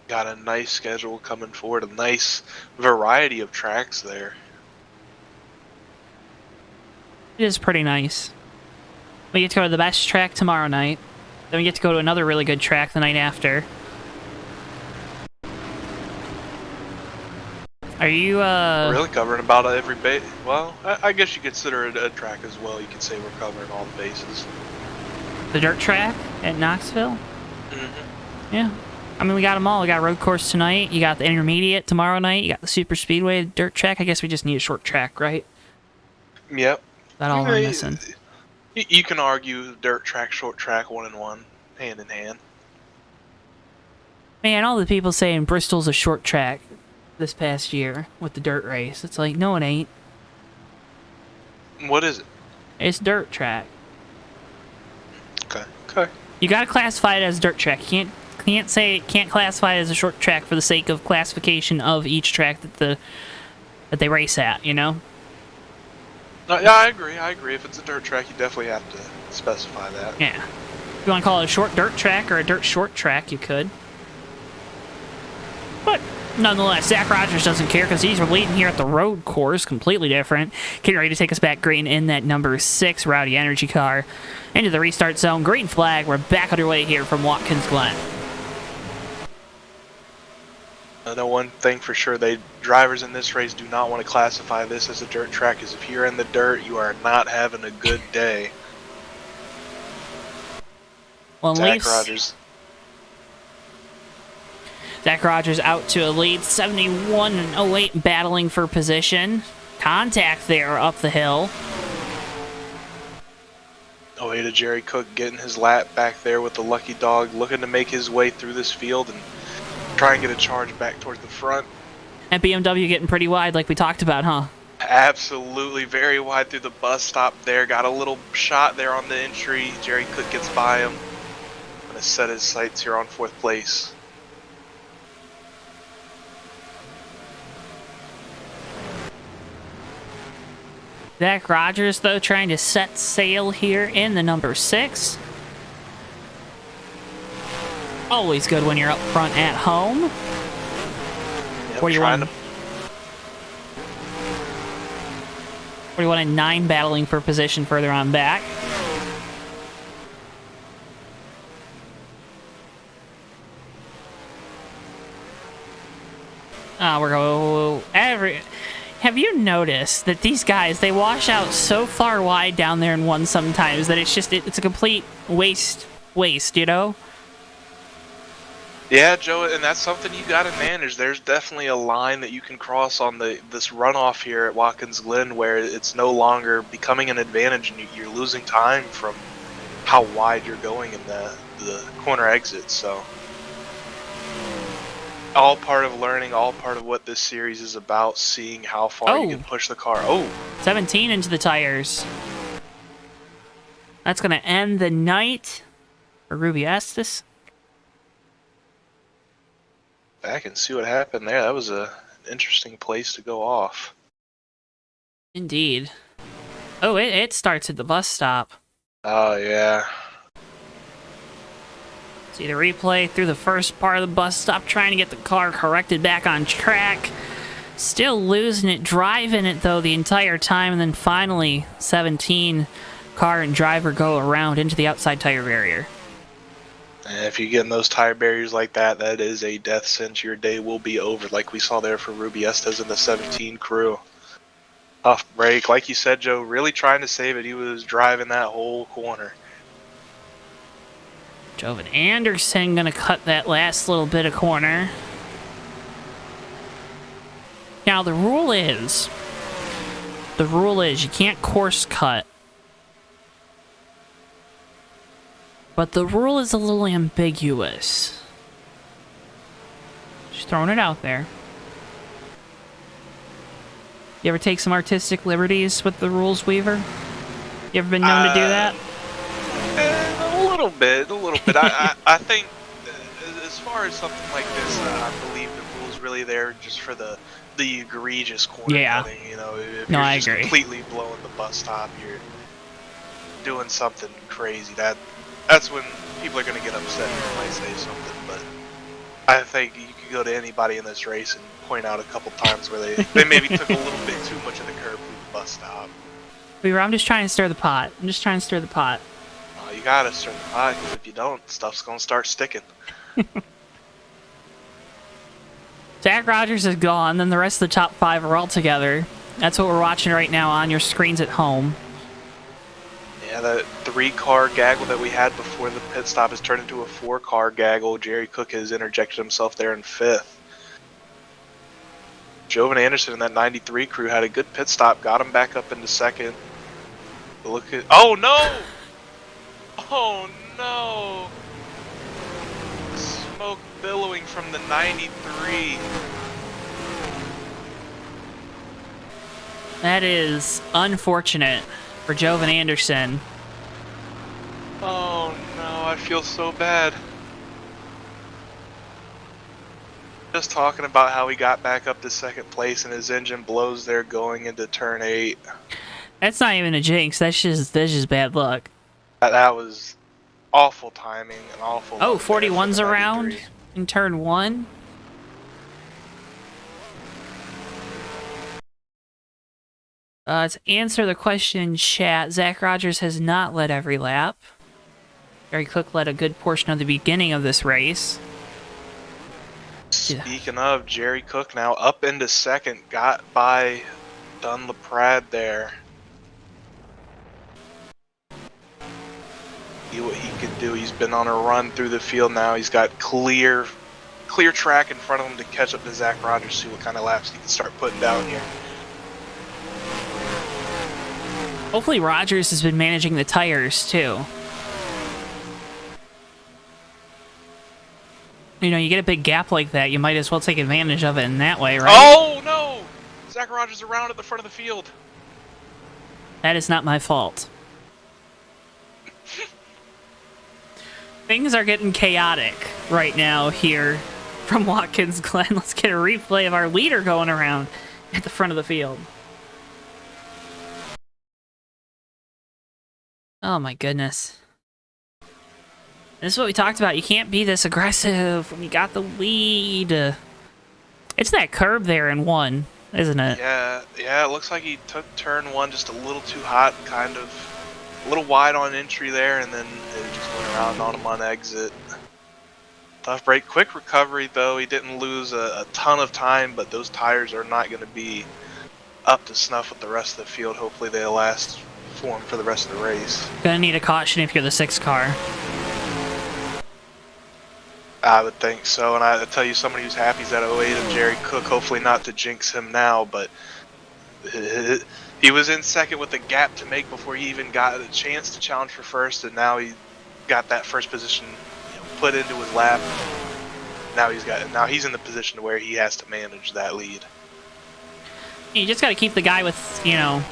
Got a nice schedule coming forward, a nice variety of tracks there. It is pretty nice. We get to go to the best track tomorrow night. Then we get to go to another really good track the night after. Are you, We're really covering about every base. Well, I guess you consider it a track as well. You could say we're covering all the bases. The dirt track at Knoxville? Mm-hmm. Yeah. I mean, we got them all. We got road course tonight. You got the intermediate tomorrow night. You got the super speedway dirt track. I guess we just need a short track, right? Yep. That's all we're missing. You can argue dirt track, short track, 1-in-1, hand in hand. Man, all the people saying Bristol's a short track this past year with the dirt race. It's like, no, it ain't. What is it? It's dirt track. Okay. You gotta classify it as dirt track. You can't classify it as a short track for the sake of classification of each track that they race at, you know? Yeah, I agree. If it's a dirt track, you definitely have to specify that. Yeah. If you want to call it a short dirt track or a dirt short track, you could. But Nonetheless, Zach Rogers doesn't care because he's leading here at the road course, completely different. Getting ready to take us back green in that number 6 Rowdy Energy car. Into the restart zone. Green flag. We're back underway here from Watkins Glen. I know one thing for sure, drivers in this race do not want to classify this as a dirt track, because if you're in the dirt, you are not having a good day. Well, Zach Rogers out to a lead, 71.08, battling for position. Contact there up the hill. Away to Jerry Cook getting his lap back there with the lucky dog, looking to make his way through this field and try and get a charge back towards the front. And BMW getting pretty wide like we talked about, huh? Absolutely, very wide through the bus stop there. Got a little shot there on the entry. Jerry Cook gets by him. Gonna set his sights here on 4th place. Zach Rogers, though, trying to set sail here in the number 6. Always good when you're up front at home. Yep, 41 and 9 battling for position further on back. We're going Have you noticed that these guys, they wash out so far wide down there in one sometimes that it's a complete waste, you know? Yeah, Joe, and that's something you got to manage. There's definitely a line that you can cross on this runoff here at Watkins Glen where it's no longer becoming an advantage and you're losing time from how wide you're going in the corner exits. So, all part of learning, all part of what this series is about, seeing how far you can push the car. 17 into the tires. That's going to end the night for Ruby Estes. Back and see what happened there. That was an interesting place to go off. Indeed. Oh, it starts at the bus stop. Oh, yeah. See the replay through the first part of the bus stop, trying to get the car corrected back on track. Still losing it, driving it, though, the entire time. And then finally, 17, car and driver go around into the outside tire barrier. And if you get in those tire barriers like that, that is a death sentence. Your day will be over, like we saw there for Ruby Estes and the 17 crew. Tough break. Like you said, Joe, really trying to save it. He was driving that whole corner. Jovan Anderson going to cut that last little bit of corner. Now, the rule is you can't course cut. But the rule is a little ambiguous. Just throwing it out there. You ever take some artistic liberties with the rules, Weaver? You ever been known to do that? A little bit. I think, as far as something like this, I believe the rule's really there just for the egregious corner cutting. You know, if no, you're I just agree. Completely blowing the bus stop, you're doing something crazy. That's when people are going to get upset and might say something. But I think you could go to anybody in this race and point out a couple times where they maybe took a little bit too much of the curb through the bus stop. Weaver, I'm just trying to stir the pot. You gotta stir the pot, because if you don't, stuff's gonna start sticking. Zach Rogers is gone, then the rest of the top 5 are all together. That's what we're watching right now on your screens at home. Yeah, that 3-car gaggle that we had before the pit stop has turned into a 4-car gaggle. Jerry Cook has interjected himself there in 5th. Jovan Anderson and that 93 crew had a good pit stop, got him back up into 2nd. Look at... Oh, no! Oh, no! Smoke billowing from the 93. That is unfortunate for Jovan Anderson. Oh, no, I feel so bad. Just talking about how he got back up to 2nd place and his engine blows there going into turn 8. That's not even a jinx. That's just bad luck. That was awful timing and awful. Oh, 41's around in turn 1. To answer the question, chat, Zach Rogers has not led every lap. Jerry Cook led a good portion of the beginning of this race. Speaking of, Jerry Cook now up into second, got by Dunlap there. See what he can do. He's been on a run through the field now. He's got clear track in front of him to catch up to Zach Rogers, see what kind of laps he can start putting down here. Hopefully Rogers has been managing the tires too. You know, you get a big gap like that, you might as well take advantage of it in that way, right? Oh, no! Zach Rogers around at the front of the field. That is not my fault. Things are getting chaotic right now here from Watkins Glen. Let's get a replay of our leader going around at the front of the field. Oh my goodness. This is what we talked about. You can't be this aggressive when you got the lead. It's that curb there in one, isn't it? Yeah, it looks like he took turn one just a little too hot, kind of a little wide on entry there, and then it just went around on him on exit. Tough break. Quick recovery, though. He didn't lose a ton of time, but those tires are not going to be up to snuff with the rest of the field. Hopefully they'll last for him for the rest of the race. Gonna need a caution if you're the 6 car. I would think so, and I tell you, somebody who's happy is that 08 of Jerry Cook. Hopefully not to jinx him now, but he was in second with a gap to make before he even got a chance to challenge for first, and now he got that first position, you know, put into his lap. Now he's in the position where he has to manage that lead. You just got to keep the guy with, you know,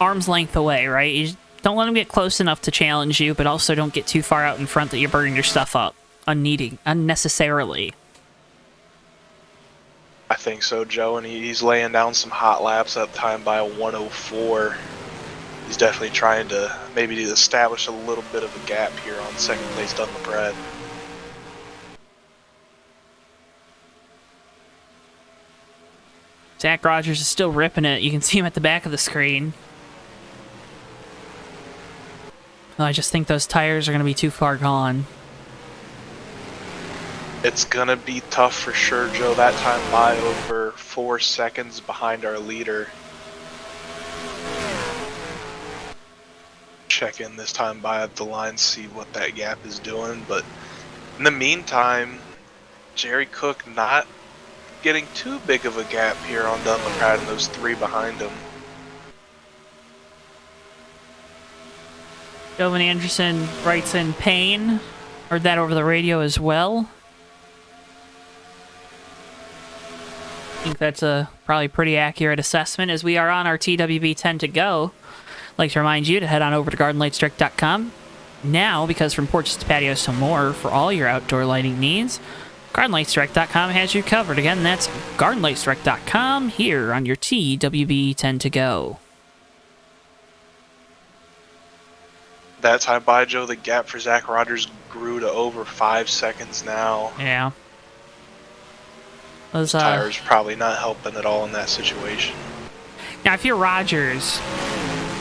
arm's length away, right? You just don't let him get close enough to challenge you, but also don't get too far out in front that you're burning your stuff up unnecessarily. I think so, Joe, and he's laying down some hot laps at the time by a 104. He's definitely trying to maybe establish a little bit of a gap here on second place Dunlap. Zach Rogers is still ripping it. You can see him at the back of the screen. I just think those tires are going to be too far gone. It's going to be tough for sure, Joe. That time by over 4 seconds behind our leader. Check in this time by at the line, see what that gap is doing. But in the meantime, Jerry Cook not getting too big of a gap here on Dunlap and those 3 behind him. Jovan Anderson writes in pain. Heard that over the radio as well. I think that's a probably pretty accurate assessment as we are on our TWB 10 to go. I'd like to remind you to head on over to GardenLightsDirect.com now, because from porches to patios to more for all your outdoor lighting needs, GardenLightsDirect.com has you covered. Again, that's GardenLightsDirect.com here on your TWB 10 to go. That time by, Joe, the gap for Zach Rogers grew to over 5 seconds now. Yeah. Those tires probably not helping at all in that situation. Now, if you're Rogers,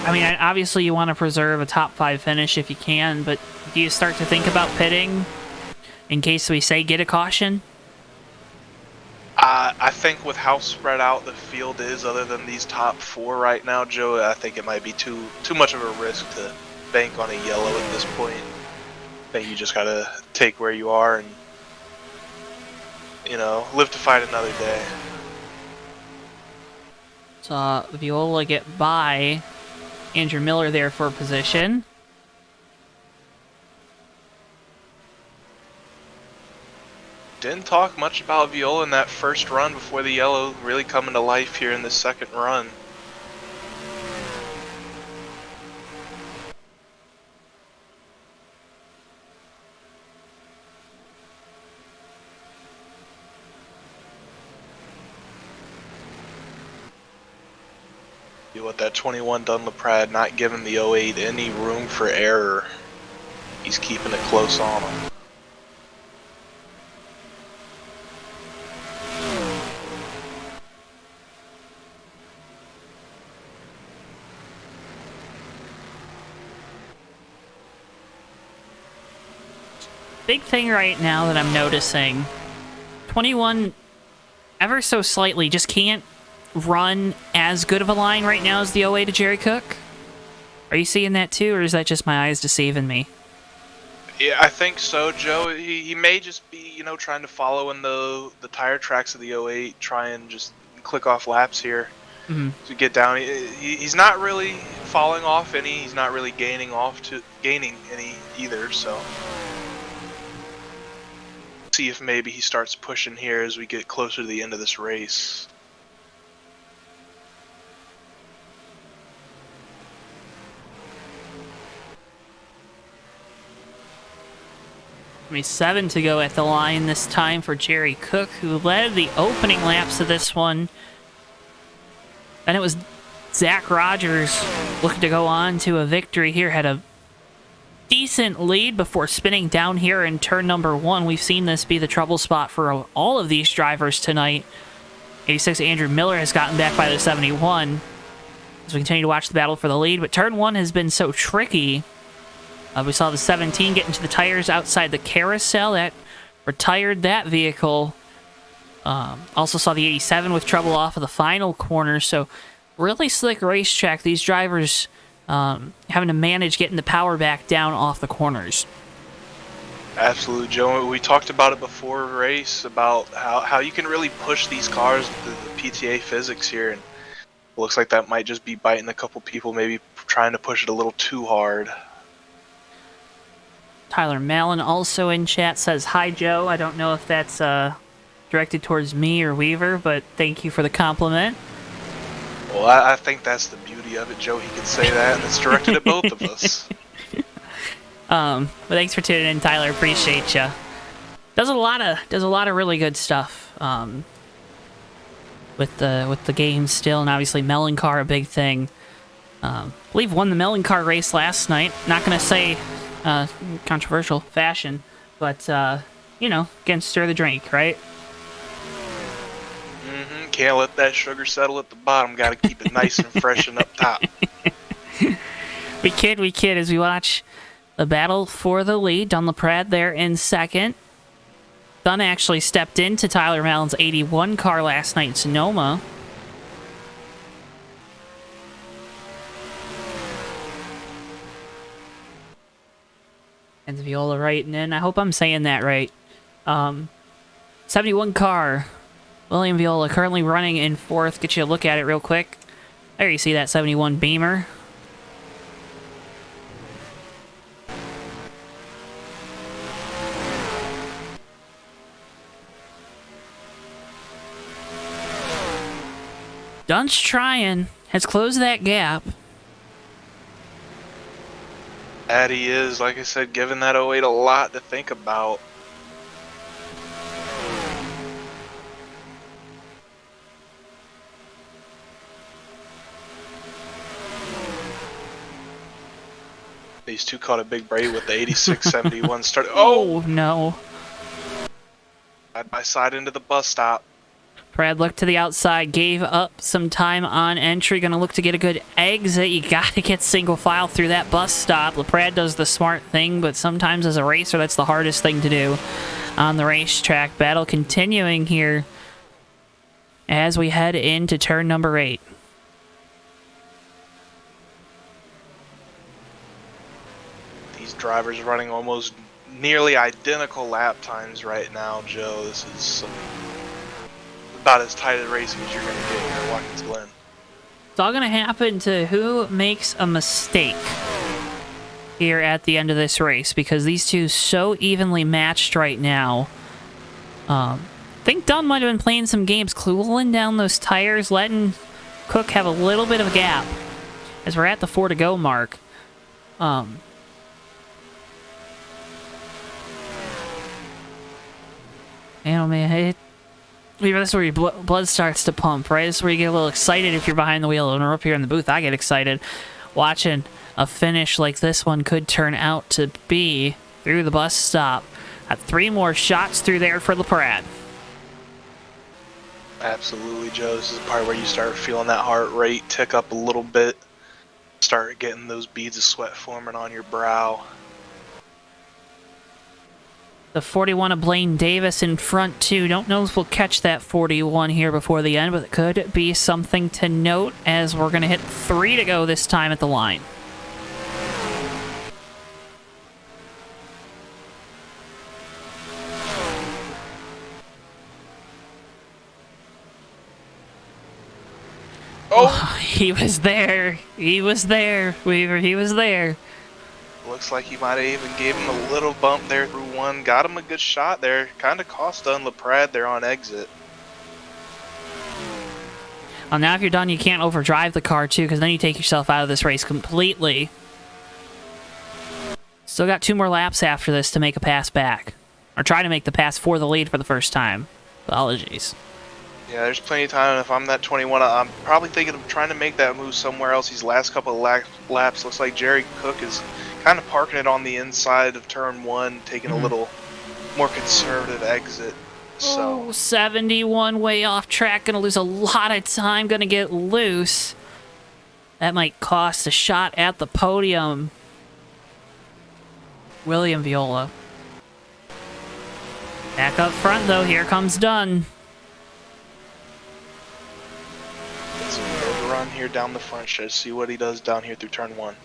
I mean, obviously you want to preserve a top 5 finish if you can, but do you start to think about pitting in case we say get a caution? I think with how spread out the field is, other than these top 4 right now, Joe, I think it might be too much of a risk to bank on a yellow at this point. I think you just gotta take where you are and, you know, live to fight another day. So Viola get by Andrew Miller there for position. Didn't talk much about Viola in that first run before the yellow really coming to life here in the second run. With that 21 Dunlap not giving the 08 any room for error. He's keeping it close on him. big thing right now that I'm noticing, 21 ever so slightly just can't run as good of a line right now as the 08 to Jerry Cook. Are you seeing that too, or is that just my eyes deceiving me? Yeah, I think so, Joe. He may just be, trying to follow in the tire tracks of the 08, try and just click off laps here to get down. He's not really falling off any. He's not really gaining any either. So see if maybe he starts pushing here as we get closer to the end of this race. Only 7 to go at the line this time for Jerry Cook, who led the opening laps of this one. Then it was Zach Rogers looking to go on to a victory here. Had a decent lead before spinning down here in turn number 1. We've seen this be the trouble spot for all of these drivers tonight. 86 Andrew Miller has gotten back by the 71 as we continue to watch the battle for the lead. But turn 1 has been so tricky. We saw the 17 get into the tires outside the carousel. That retired that vehicle. Also saw the 87 with trouble off of the final corner. So really slick racetrack. These drivers having to manage getting the power back down off the corners. Absolutely, Joe. We talked about it before race, about how you can really push these cars with the PTA physics here. And it looks like that might just be biting a couple people, maybe trying to push it a little too hard. Tyler Mallon also in chat says, "Hi, Joe." I don't know if that's directed towards me or Weaver, but thank you for the compliment. Well, I think that's the beauty of it, Joe. He can say that, and it's directed at both of us. But thanks for tuning in, Tyler. Appreciate you. Does a lot of really good stuff with the game still, and obviously Melon Car a big thing. I believe won the Melon Car race last night. Not gonna say controversial fashion, but again, stir the drink, right? Can't let that sugar settle at the bottom. Got to keep it nice and fresh and up top. We kid as we watch the battle for the lead. Don LaPrade there in second. Dunn actually stepped into Tyler Mallon's 81 car last night in Sonoma. And Viola writing in. I hope I'm saying that right. 71 car. William Viola currently running in 4th. Get you a look at it real quick. There you see that 71 Beamer. Dunn's trying. Has closed that gap. That he is, like I said, giving that 08 a lot to think about. These two caught a big break with the 86-71 start. Oh, no. Side by side into the bus stop. Brad looked to the outside, gave up some time on entry. Gonna look to get a good exit. You gotta get single file through that bus stop. LaPrade does the smart thing, but sometimes as a racer, that's the hardest thing to do on the racetrack. Battle continuing here as we head into turn number 8. These drivers running almost nearly identical lap times right now, Joe. This is about as tight a racing as you're going to get here at Watkins Glen. It's all going to happen to who makes a mistake here at the end of this race, because these two so evenly matched right now. I think Dunn might have been playing some games, cooling down those tires, letting Cook have a little bit of a gap as we're at the 4 to go mark. Man, this is where your blood starts to pump, right? This is where you get a little excited if you're behind the wheel. And we're up here in the booth, I get excited watching a finish like this one could turn out to be through the bus stop. Got 3 more shots through there for LaPrade. Absolutely, Joe. This is the part where you start feeling that heart rate tick up a little bit. Start getting those beads of sweat forming on your brow. The 41 of Blaine Davis in front, too. Don't know if we'll catch that 41 here before the end, but it could be something to note as we're going to hit 3 to go this time at the line. Oh! He was there. He was there, Weaver. He was there. Looks like he might have even gave him a little bump there through one. Got him a good shot there. Kind of cost LaPrade there on exit. Well, now if you're done, you can't overdrive the car, too, because then you take yourself out of this race completely. Still got 2 more laps after this to make a pass back. Or try to make the pass for the lead for the first time. Apologies. Yeah, there's plenty of time. If I'm that 21, I'm probably thinking of trying to make that move somewhere else. These last couple of laps, looks like Jerry Cook is kind of parking it on the inside of turn 1, taking a little more conservative exit. So 71 way off track, gonna lose a lot of time, gonna get loose. That might cost a shot at the podium. William Viola. Back up front though, here comes Dunn. Let's run here down the front stretch, see what he does down here through turn 1.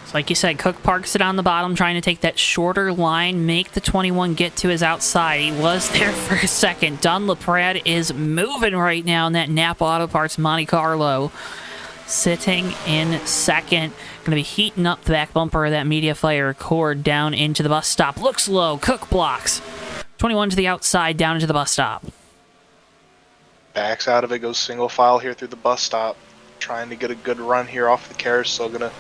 So like you said, Cook parks it on the bottom, trying to take that shorter line, make the 21 get to his outside. He was there for a second. Don LaPrade is moving right now in that Napa Auto Parts Monte Carlo. Sitting in second. Going to be heating up the back bumper of that Media Fire Accord down into the bus stop. Looks low. Cook blocks. 21 to the outside, down into the bus stop. Backs out of it, goes single file here through the bus stop. Trying to get a good run here off the carousel. Going to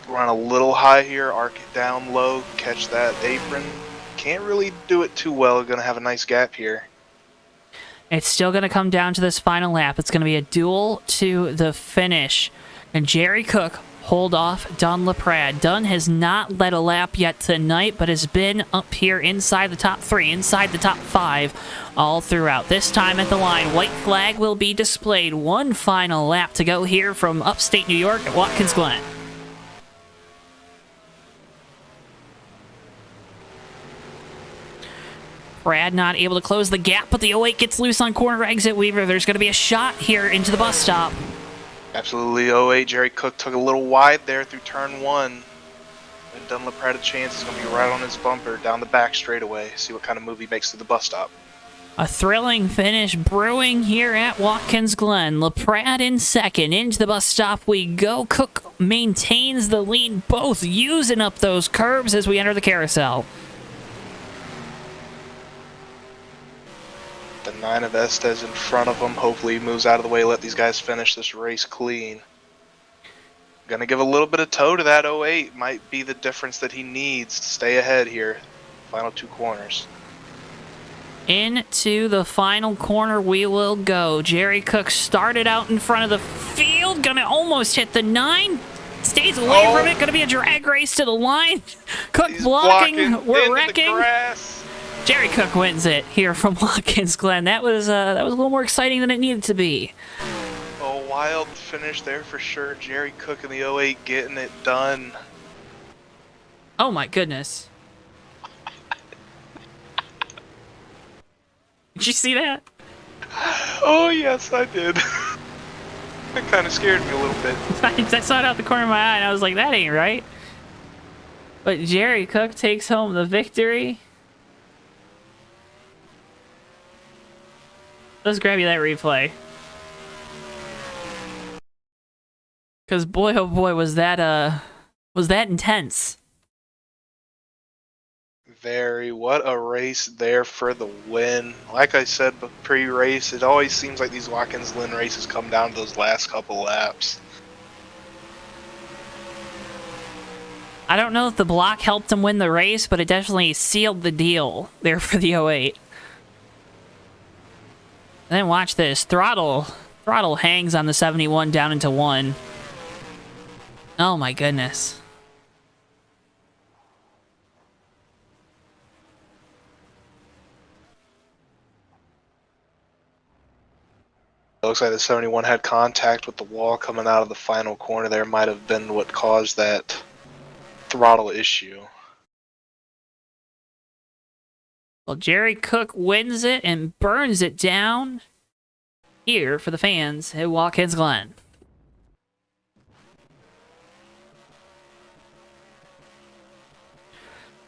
run a little high here, arc it down low, catch that apron. Can't really do it too well. Going to have a nice gap here. It's still going to come down to this final lap. It's going to be a duel to the finish. And Jerry Cook hold off Don LaPrade. Dunn has not led a lap yet tonight, but has been up here inside the top 3, inside the top 5, all throughout. This time at the line, white flag will be displayed. One final lap to go here from upstate New York at Watkins Glen. Brad not able to close the gap, but the 08 gets loose on corner exit. Weaver, there's going to be a shot here into the bus stop. Absolutely, 08. Jerry Cook took a little wide there through turn 1. And Dunn LaPrade a chance. He's going to be right on his bumper down the back straightaway. See what kind of move he makes to the bus stop. A thrilling finish brewing here at Watkins Glen. LaPrade in second. Into the bus stop we go. Cook maintains the lead, both using up those curbs as we enter the carousel. The 9 of Estes in front of him. Hopefully he moves out of the way, let these guys finish this race clean. Gonna give a little bit of toe to that 08. Might be the difference that he needs to stay ahead here. Final 2 corners. Into the final corner we will go. Jerry Cook started out in front of the field. Gonna almost hit the 9. Stays away from it. Gonna be a drag race to the line. Cook blocking. We're wrecking. Jerry Cook wins it here from Watkins Glen. That was a little more exciting than it needed to be. A wild finish there for sure. Jerry Cook in the 08 getting it done. Oh my goodness. Did you see that? Oh yes, I did. It kind of scared me a little bit. I saw it out the corner of my eye and I was like, that ain't right. But Jerry Cook takes home the victory. Let's grab you that replay. Cause boy oh boy was that intense. Very. What a race there for the win. Like I said pre-race, it always seems like these Watkins Glen races come down to those last couple laps. I don't know if the block helped him win the race, but it definitely sealed the deal there for the 08. And then watch this. Throttle hangs on the 71 down into 1. Oh my goodness. It looks like the 71 had contact with the wall coming out of the final corner there. Might have been what caused that throttle issue. Well, Jerry Cook wins it and burns it down here for the fans at Watkins Glen.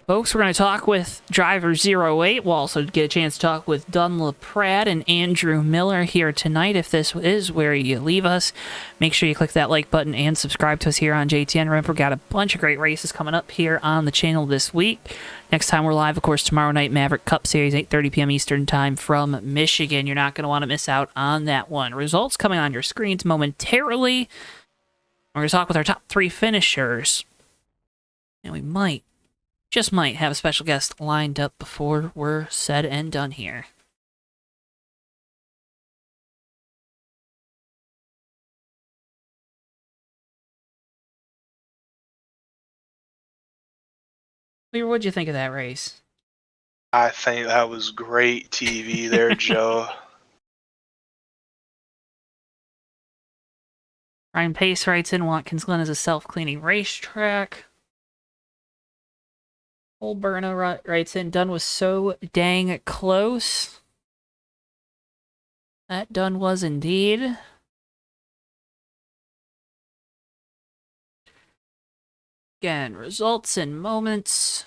Folks, we're going to talk with driver 08. We'll also get a chance to talk with Dunlop Pratt and Andrew Miller here tonight. If this is where you leave us, make sure you click that like button and subscribe to us here on JTN. Remember, we've got a bunch of great races coming up here on the channel this week. Next time we're live, of course, tomorrow night, Maverick Cup Series, 8:30 p.m. Eastern Time from Michigan. You're not going to want to miss out on that one. Results coming on your screens momentarily. We're going to talk with our top 3 finishers. And we just might have a special guest lined up before we're said and done here. Weaver, what'd you think of that race? I think that was great TV there, Joe. Ryan Pace writes in, Watkins Glen is a self-cleaning racetrack. Old Burna writes in, Dunn was so dang close. That Dunn was indeed. Again, results in moments.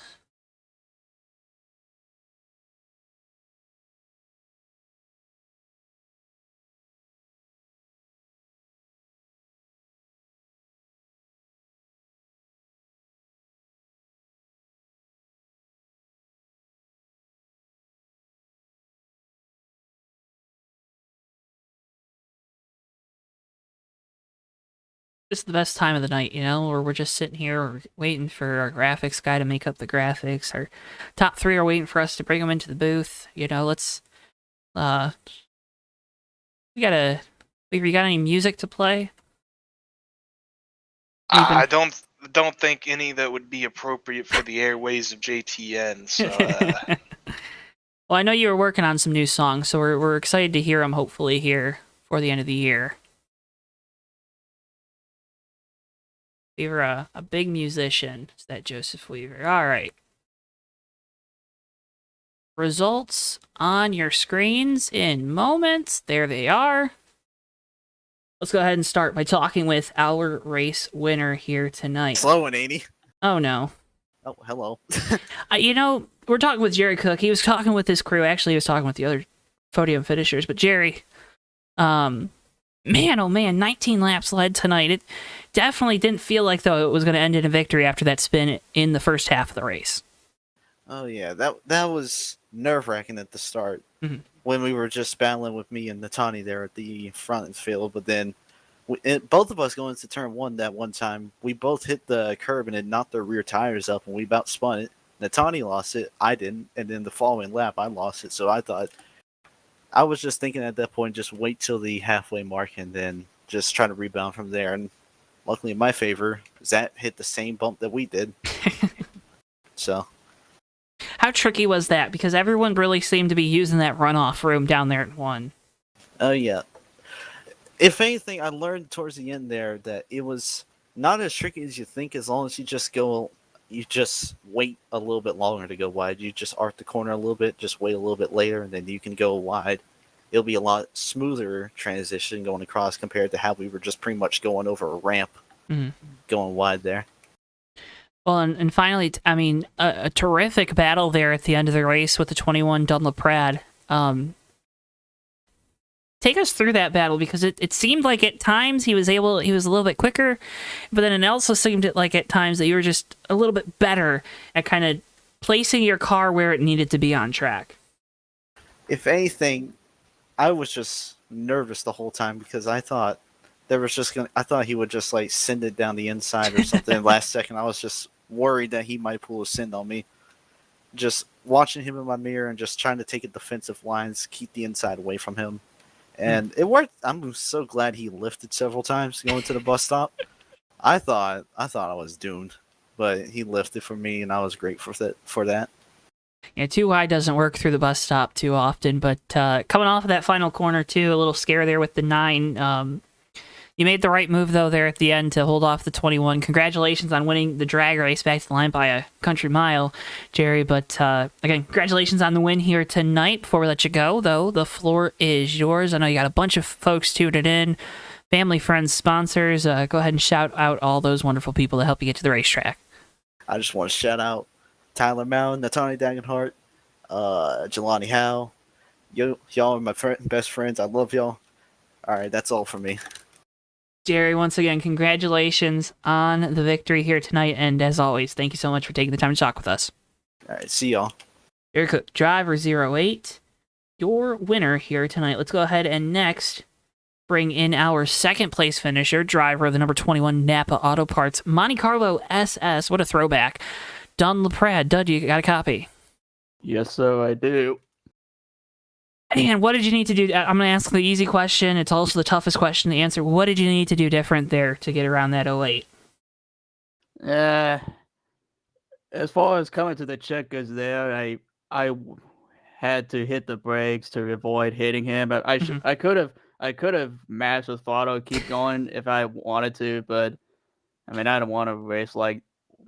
This is the best time of the night, you know, where we're just sitting here waiting for our graphics guy to make up the graphics. Our top 3 are waiting for us to bring them into the booth. You know, let's, you got any music to play? I don't think any that would be appropriate for the airways of JTN. So, Well, I know you were working on some new songs, so we're excited to hear them, hopefully, here for the end of the year. Weaver, a big musician. Is that Joseph Weaver? All right. Results on your screens in moments. There they are. Let's go ahead and start by talking with our race winner here tonight. Slowing, ain't he? Oh, no. Oh, hello. You know, we're talking with Jerry Cook. He was talking with his crew. Actually, he was talking with the other podium finishers. But Jerry, man, oh man, 19 laps led tonight. It definitely didn't feel like, though, it was going to end in a victory after that spin in the first half of the race. Oh, yeah. That was nerve-wracking at the start when we were just battling with me and Natani there at the front field. But then both of us going into turn 1 that one time, we both hit the curb and it knocked their rear tires up, and we about spun it. Natani lost it. I didn't. And then the following lap, I lost it. So I was just thinking at that point, just wait till the halfway mark and then just try to rebound from there. And luckily in my favor, Zat hit the same bump that we did. So. How tricky was that? Because everyone really seemed to be using that runoff room down there at 1. Oh, yeah. If anything, I learned towards the end there that it was not as tricky as you think, as long as you just wait a little bit longer to go wide. You just arc the corner a little bit, just wait a little bit later, and then you can go wide. It'll be a lot smoother transition going across compared to how we were just pretty much going over a ramp, going wide there. Well, and finally, I mean, a terrific battle there at the end of the race with the 21 Dunlop Pratt. Take us through that battle, because it seemed like at times he was a little bit quicker, but then it also seemed like at times that you were just a little bit better at kind of placing your car where it needed to be on track. If anything, I was just nervous the whole time because I thought I thought he would just like send it down the inside or something. Last second, I was just worried that he might pull a send on me. Just watching him in my mirror and just trying to take a defensive lines, keep the inside away from him. And it worked. I'm so glad he lifted several times going to the bus stop. I thought I was doomed, but he lifted for me, and I was grateful for that. Yeah, too wide doesn't work through the bus stop too often, but coming off of that final corner too, a little scare there with the 9. You made the right move, though, there at the end to hold off the 21. Congratulations on winning the drag race back to the line by a country mile, Jerry. But, again, congratulations on the win here tonight. Before we let you go, though, the floor is yours. I know you got a bunch of folks tuned in, family, friends, sponsors. Go ahead and shout out all those wonderful people that help you get to the racetrack. I just want to shout out Tyler Mound, Natani Dagenhart, Jelani Howe. Y'all are my best friends. I love y'all. All right, that's all for me. Jerry, once again, congratulations on the victory here tonight. And as always, thank you so much for taking the time to talk with us. All right, see y'all. Eric Cook, driver 08, your winner here tonight. Let's go ahead and next bring in our second place finisher, driver of the number 21 Napa Auto Parts, Monte Carlo SS. What a throwback. Dunn LaPrade. Dud, you got a copy? Yes, sir, I do. And what did you need to do? I'm going to ask the easy question. It's also the toughest question to answer. What did you need to do different there to get around that 08? As far as coming to the checkers there, I had to hit the brakes to avoid hitting him. But I could have matched with Fotto, keep going if I wanted to. But I mean, I don't want to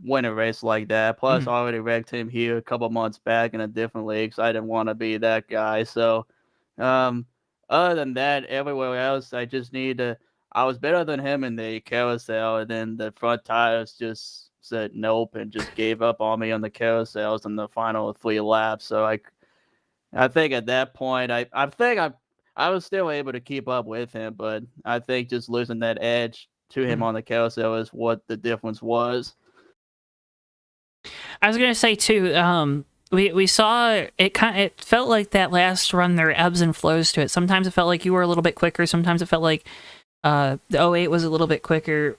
win a race like that. Plus, I already wrecked him here a couple months back in a different league, so I didn't want to be that guy. So, other than that, everywhere else, I just need to. I was better than him in the carousel, and then the front tires just said nope and just gave up on me on the carousels in the final 3 laps. So I think at that point, I think I was still able to keep up with him, but I think just losing that edge to him on the carousel is what the difference was. I was gonna say too. We saw it. It felt like that last run there ebbs and flows to it. Sometimes it felt like you were a little bit quicker. Sometimes it felt like the 08 was a little bit quicker.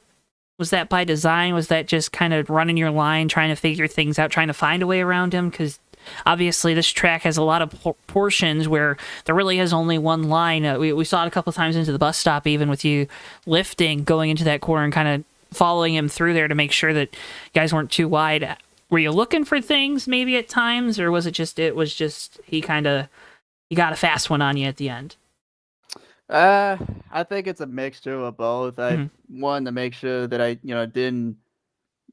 Was that by design? Was that just kind of running your line, trying to figure things out, trying to find a way around him? Because obviously this track has a lot of portions where there really is only one line. We saw it a couple times into the bus stop, even with you lifting, going into that corner and kind of following him through there to make sure that you guys weren't too wide. Were you looking for things maybe at times, or was it just he got a fast one on you at the end? I think it's a mixture of both. I wanted to make sure that I, didn't,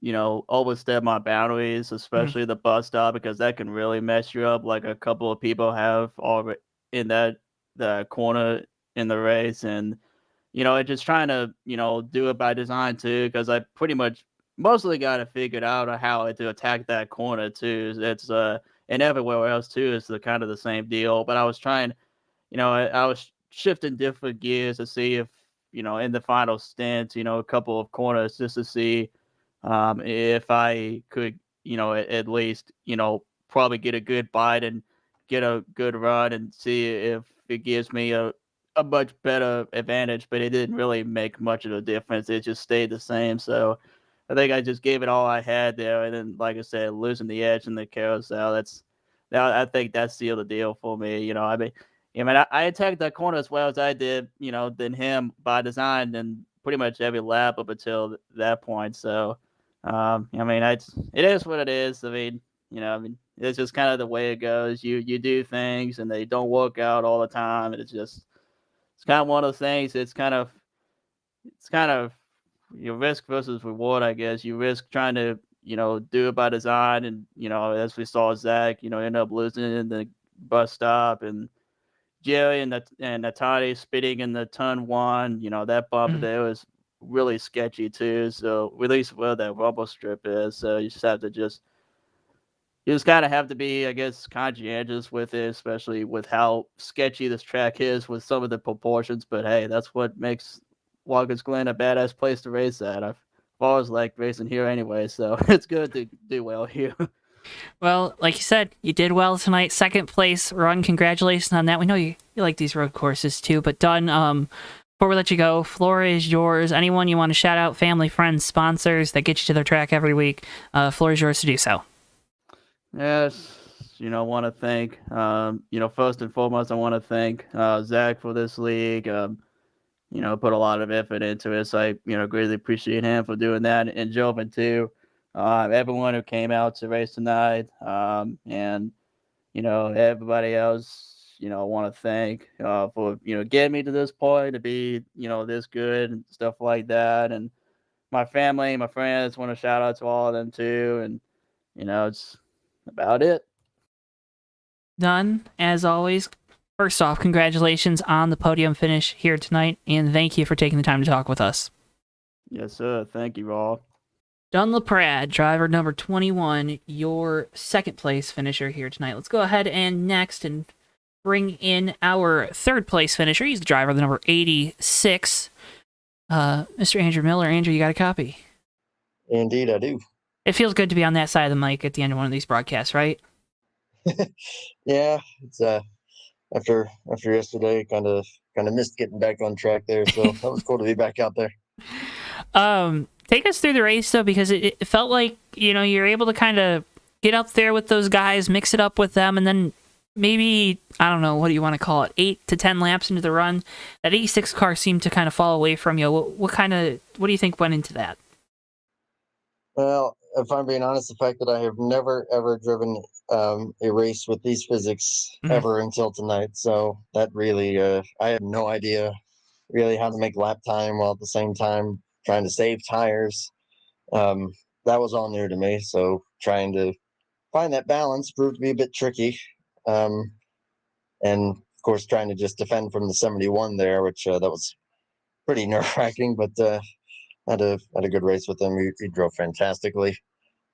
overstep my boundaries, especially the bus stop, because that can really mess you up, like a couple of people have already in the corner in the race. And, just trying to, do it by design too, because I pretty much mostly got it figured out on how to attack that corner too. It's and everywhere else too is the kind of the same deal. But I was trying, I was shifting different gears to see if, in the final stint, a couple of corners just to see if I could, at least, probably get a good bite and get a good run and see if it gives me a much better advantage. But it didn't really make much of a difference. It just stayed the same. So I think I just gave it all I had there. And then, like I said, losing the edge in the carousel, I think that sealed the deal for me. I attacked that corner as well as I did, than him by design and pretty much every lap up until that point. So, it is what it is. It's just kind of the way it goes. You do things and they don't work out all the time. And it's kind of one of those things. It's kind of your risk versus reward, I guess. You risk trying to, do it by design. And, as we saw Zach, end up losing in the bus stop, and Jerry and Natati spitting in the turn 1, that bump there was really sketchy too. So at least where that rumble strip is. So you just kind of have to be, I guess, conscientious with it, especially with how sketchy this track is with some of the proportions. But hey, that's what makes Watkins Glen a badass place to race at. I've always liked racing here anyway, so it's good to do well here. Well, like you said, you did well tonight. Second place run. Congratulations on that. We know you like these road courses too. But Dunn, before we let you go, floor is yours. Anyone you want to shout out, family, friends, sponsors that get you to their track every week, floor is yours to do so. Yes, want to thank, first and foremost, I want to thank Zach for this league. Put a lot of effort into it. So I, greatly appreciate him for doing that. And Joven too. Everyone who came out to race tonight, and everybody else, want to thank for getting me to this point to be this good and stuff like that, and my family, my friends. Want to shout out to all of them too, and it's about it. Done, as always. First off, congratulations on the podium finish here tonight, and thank you for taking the time to talk with us. Yes, sir. Thank you, Rob. Don LaPrade, driver number 21, your second place finisher here tonight. Let's go ahead and next and bring in our third place finisher. He's the driver of the number 86, Mr. Andrew Miller. Andrew, you got a copy? Indeed, I do. It feels good to be on that side of the mic at the end of one of these broadcasts, right? Yeah, it's after yesterday, kind of missed getting back on track there, so that was cool to be back out there. Take us through the race though, because it felt like you're able to kind of get up there with those guys, mix it up with them, and then maybe, I don't know, what do you want to call it, 8 to 10 laps into the run, that 86 car seemed to kind of fall away from you. What do you think went into that? Well, if I'm being honest, the fact that I have never ever driven a race with these physics ever until tonight, so that really I had no idea really how to make lap time while at the same time trying to save tires. That was all new to me, so trying to find that balance proved to be a bit tricky. And of course, trying to just defend from the 71 there, which that was pretty nerve-wracking, but had a good race with him. He drove fantastically.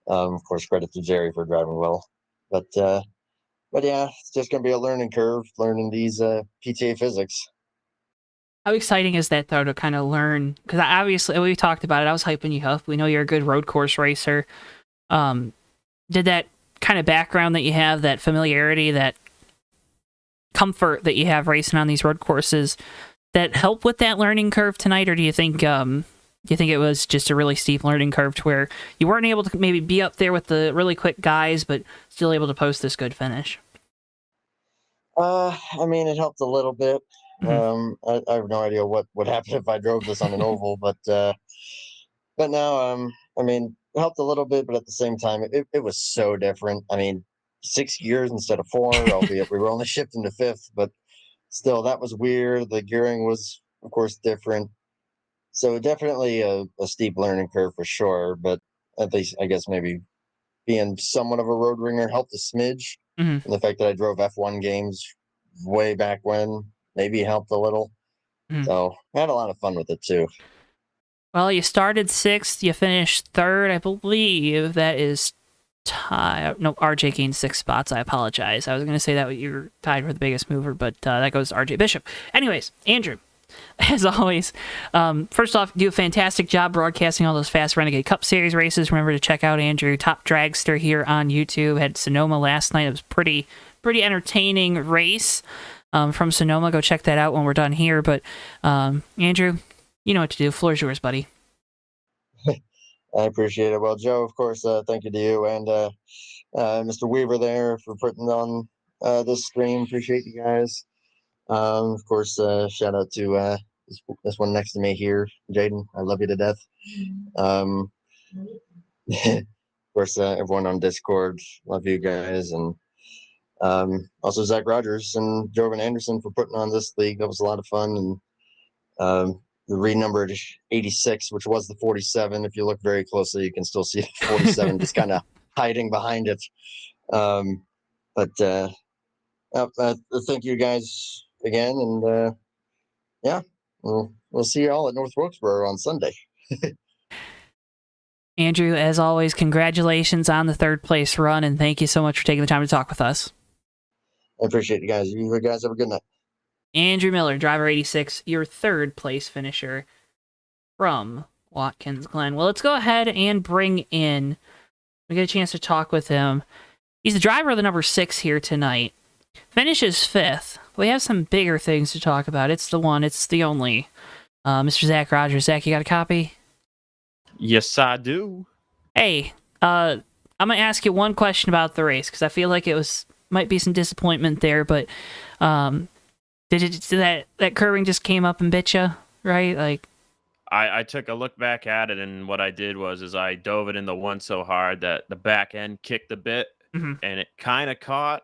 Of course, credit to Jerry for driving well. But yeah, it's just going to be a learning curve, learning these PTA physics. How exciting is that, though, to kind of learn? Because obviously, we talked about it. I was hyping you up. We know you're a good road course racer. Did that kind of background that you have, that familiarity, that comfort that you have racing on these road courses, that help with that learning curve tonight? Or do you think it was just a really steep learning curve to where you weren't able to maybe be up there with the really quick guys, but still able to post this good finish? I mean, it helped a little bit. I have no idea what would happen if I drove this on an oval, but now, I mean, it helped a little bit, but at the same time, it was so different. I mean, 6 gears instead of 4, albeit we were only shifting to 5th, but still, that was weird. The gearing was, of course, different. So definitely a steep learning curve for sure, but at least I guess maybe being somewhat of a road ringer helped a smidge. And the fact that I drove F1 games way back when maybe helped a little. So I had a lot of fun with it too. Well, you started 6th, you finished 3rd. I believe that is tie. No, RJ gained 6 spots. I apologize. I was going to say that you're tied for the biggest mover, but that goes to RJ Bishop. Anyways, Andrew, as always, first off, do a fantastic job broadcasting all those fast Renegade Cup Series races. Remember to check out Andrew, Top Dragster, here on YouTube. Had Sonoma last night. It was pretty entertaining race from Sonoma. Go check that out when we're done here. But Andrew, you know what to do. Floor's yours, buddy. I appreciate it. Well, Joe, of course, thank you to you and Mr. Weaver there for putting on this stream. Appreciate you guys. Of course, shout out to this one next to me here, Jaden. I love you to death. Of course, everyone on Discord, love you guys, and also Zach Rogers and Jovan Anderson for putting on this league. That was a lot of fun, and the renumbered 86, which was the 47. If you look very closely, you can still see the 47 just kind of hiding behind it. But thank you guys again, and yeah, we'll see you all at North Wilkesboro on Sunday. Andrew, as always, congratulations on the 3rd place run, and thank you so much for taking the time to talk with us. I appreciate you guys. You guys have a good night. Andrew Miller, driver 86, your 3rd place finisher from Watkins Glen. Well, let's go ahead and bring in, we get a chance to talk with him. He's the driver of the number 6 here tonight. Finishes 5th. We have some bigger things to talk about. It's the one, it's the only. Mr. Zach Rogers. Zach, you got a copy? Yes, I do. Hey, I'm going to ask you one question about the race, because I feel like might be some disappointment there, but did that curving just came up and bit you, right? Like, I took a look back at it, and what I did was I dove it in the one so hard that the back end kicked a bit, and it kind of caught,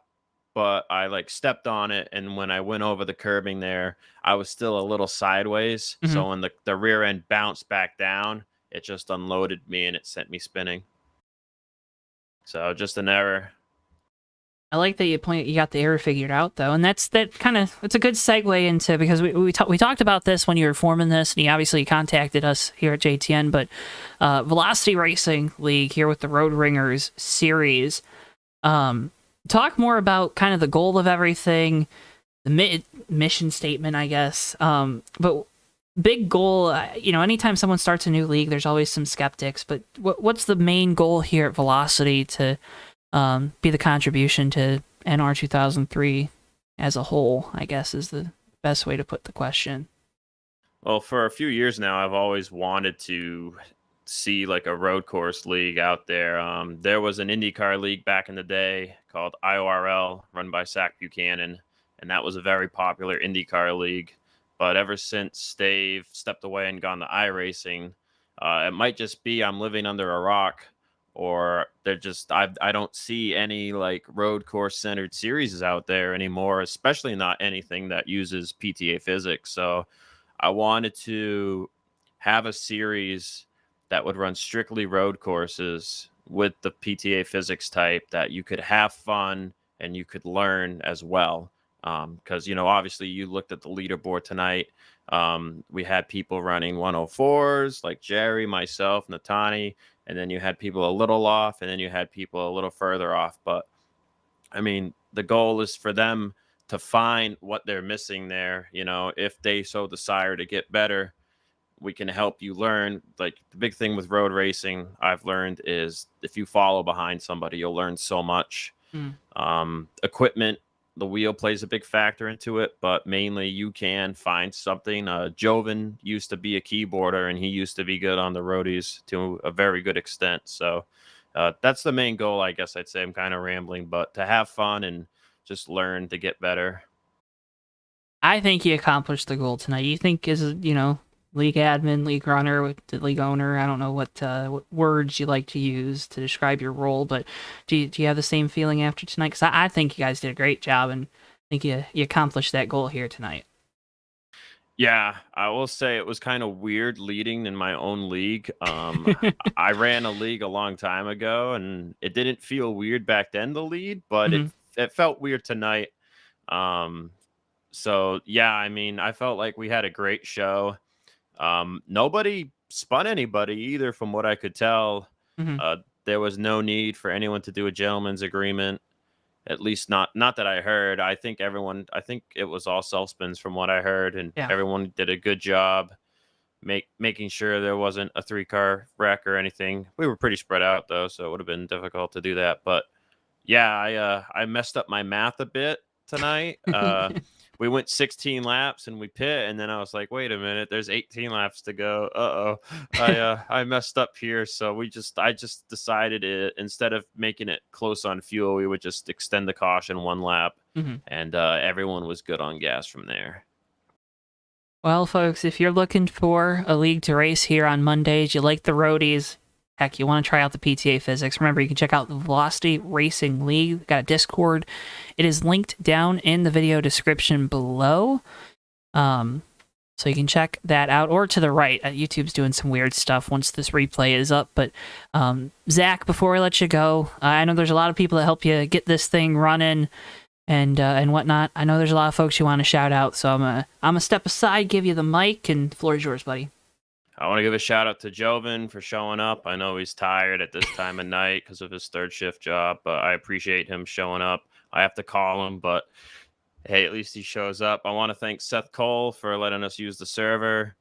but I like stepped on it, and when I went over the curbing there, I was still a little sideways. So when the rear end bounced back down, it just unloaded me and it sent me spinning. So just an error. I like that you got the error figured out though, and it's a good segue into, because we talked about this when you were forming this, and you obviously contacted us here at JTN, but Velocity Racing League here with the Road Ringers series. Talk more about kind of the goal of everything, the mission statement, I guess. But big goal, anytime someone starts a new league, there's always some skeptics. But what's the main goal here at Velocity to be the contribution to NR 2003 as a whole, I guess, is the best way to put the question. Well, for a few years now, I've always wanted to see like a road course league out there. There was an IndyCar league back in the day called IORL, run by Zach Buchanan, and that was a very popular IndyCar league. But ever since they've stepped away and gone to iRacing, it might just be I'm living under a rock, or they're just I don't see any like road course centered series out there anymore, especially not anything that uses PTA physics. So I wanted to have a series that would run strictly road courses with the PTA physics type that you could have fun and you could learn as well. Because, obviously you looked at the leaderboard tonight. We had people running 104s like Jerry, myself, Natani, and then you had people a little off, and then you had people a little further off. But I mean, the goal is for them to find what they're missing there. If they so desire to get better, we can help you learn. Like the big thing with road racing I've learned is if you follow behind somebody, you'll learn so much. Equipment, the wheel plays a big factor into it, but mainly you can find something. Joven used to be a keyboarder, and he used to be good on the roadies to a very good extent. So that's the main goal, I guess I'd say. I'm kind of rambling, but to have fun and just learn to get better. I think you accomplished the goal tonight. You think as league admin, league runner, league owner, I don't know what words you like to use to describe your role, but do you have the same feeling after tonight? Because I think you guys did a great job, and I think you accomplished that goal here tonight. Yeah, I will say it was kind of weird leading in my own league. I ran a league a long time ago, and it didn't feel weird back then to lead, but it felt weird tonight. So yeah, I mean, I felt like we had a great show. Nobody spun anybody either, from what I could tell. There was no need for anyone to do a gentleman's agreement, at least not that I heard. I think it was all self spins from what I heard, and everyone did a good job making sure there wasn't a 3-car wreck or anything. We were pretty spread out though, so it would have been difficult to do that. But yeah, I messed up my math a bit tonight. We went 16 laps and we pit, and then I was like, wait a minute, there's 18 laps to go. I messed up here. So I just decided instead of making it close on fuel, we would just extend the caution 1 lap, and everyone was good on gas from there. Well, folks, if you're looking for a league to race here on Mondays, you like the roadies, heck, you want to try out the PTA physics, remember, you can check out the Velocity Racing League. We've got a Discord. It is linked down in the video description below. So you can check that out. Or to the right, YouTube's doing some weird stuff once this replay is up. But Zach, before I let you go, I know there's a lot of people that help you get this thing running and whatnot. I know there's a lot of folks you want to shout out. So I'm gonna step aside, give you the mic, and the floor is yours, buddy. I want to give a shout out to Joven for showing up. I know he's tired at this time of night because of his third shift job, but I appreciate him showing up. I have to call him, but hey, at least he shows up. I want to thank Seth Cole for letting us use the server.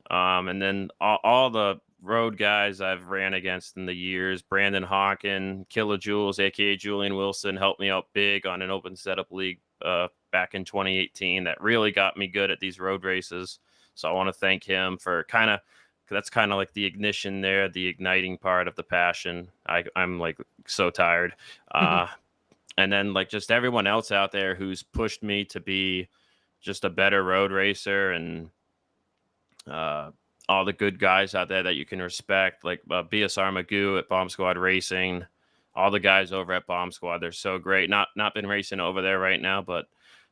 And then all the road guys I've ran against in the years, Brandon Hawken, Killer Jules, aka Julian Wilson, helped me out big on an open setup league back in 2018 that really got me good at these road races. So I want to thank him for that's kind of like the ignition there, the igniting part of the passion. I'm like so tired. And then like just everyone else out there who's pushed me to be just a better road racer, and all the good guys out there that you can respect, like BSR Magoo at Bomb Squad Racing, all the guys over at Bomb Squad. They're so great. Not been racing over there right now, but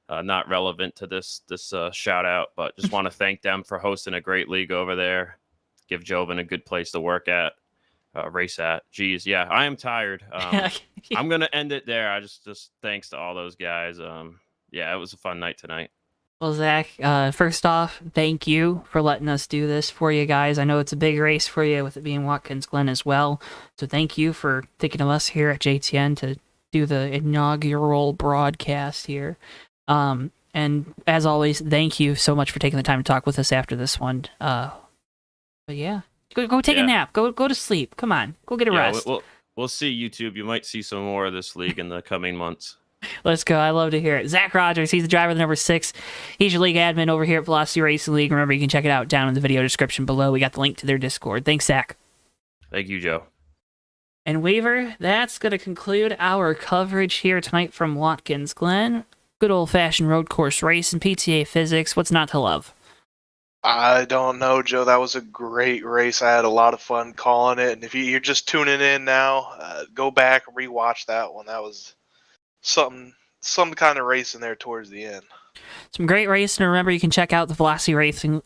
not relevant to this shout out. But just want to thank them for hosting a great league over there. Give Joven a good place to work at, race at. Geez, yeah, I am tired. I'm gonna end it there. I just thanks to all those guys. Yeah, it was a fun night tonight. Well, Zach, first off, thank you for letting us do this for you guys. I know it's a big race for you with it being Watkins Glen as well. So thank you for thinking of us here at JTN to do the inaugural broadcast here. And as always, thank you so much for taking the time to talk with us after this one. But yeah, go take a nap. Go to sleep. Come on, go get a rest. We'll see, YouTube. You might see some more of this league in the coming months. Let's go. I love to hear it. Zach Rogers, he's the driver of the number 6. He's your league admin over here at Velocity Racing League. Remember, you can check it out down in the video description below. We got the link to their Discord. Thanks, Zach. Thank you, Joe. And Weaver, that's going to conclude our coverage here tonight from Watkins Glen. Good old-fashioned road course race and PTA physics. What's not to love? I don't know, Joe. That was a great race. I had a lot of fun calling it. And if you're just tuning in now, go back and rewatch that one. That was some kind of race in there towards the end. Some great racing. And remember, you can check out the Velocity Racing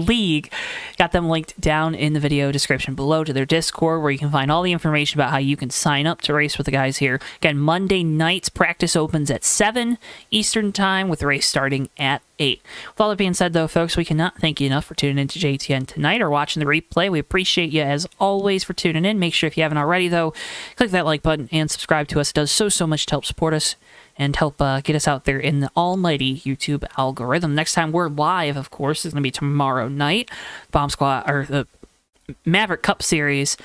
League. Got them linked down in the video description below to their Discord, where you can find all the information about how you can sign up to race with the guys here. Again, Monday nights, practice opens at 7 Eastern Time, with the race starting at 8. With all that being said, though, folks, we cannot thank you enough for tuning into JTN tonight or watching the replay. We appreciate you, as always, for tuning in. Make sure, if you haven't already, though, click that like button and subscribe to us. It does so much to help support us and help get us out there in the almighty YouTube algorithm. Next time we're live, of course, is going to be tomorrow night. Bomb Squad, or the Maverick Cup Series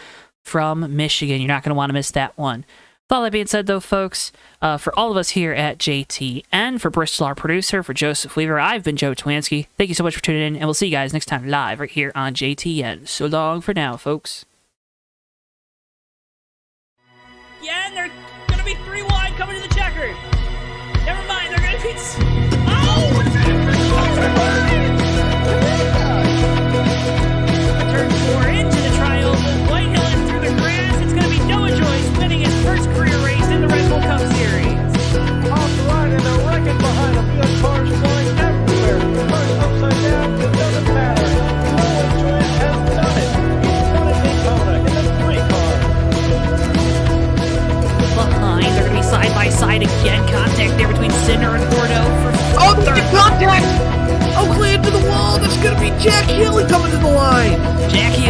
from Michigan. You're not going to want to miss that one. With all that being said, though, folks, for all of us here at JTN, for Bristol, our producer, for Joseph Weaver, I've been Joe Twansky. Thank you so much for tuning in, and we'll see you guys next time live right here on JTN. So long for now, folks. Yeah, and they're going to be 3 wide coming to the checker. Never mind, they're going to be... Oh! Turn 4 into the trial. Whitehill and through the grass. It's going to be Noah Joyce winning his first career race in the Red Bull Cup Series. Off the line and they're wrecking behind him. The cars flying everywhere. The cars upside down. It doesn't matter. Noah Joyce has done it. He's won at Daytona in the 3 car. Behind, they're going to be side by side again. Contact there between Sinner and Bordeaux for third. Contact! Oakley into the wall. That's going to be Jack Healy coming to the line. Jackie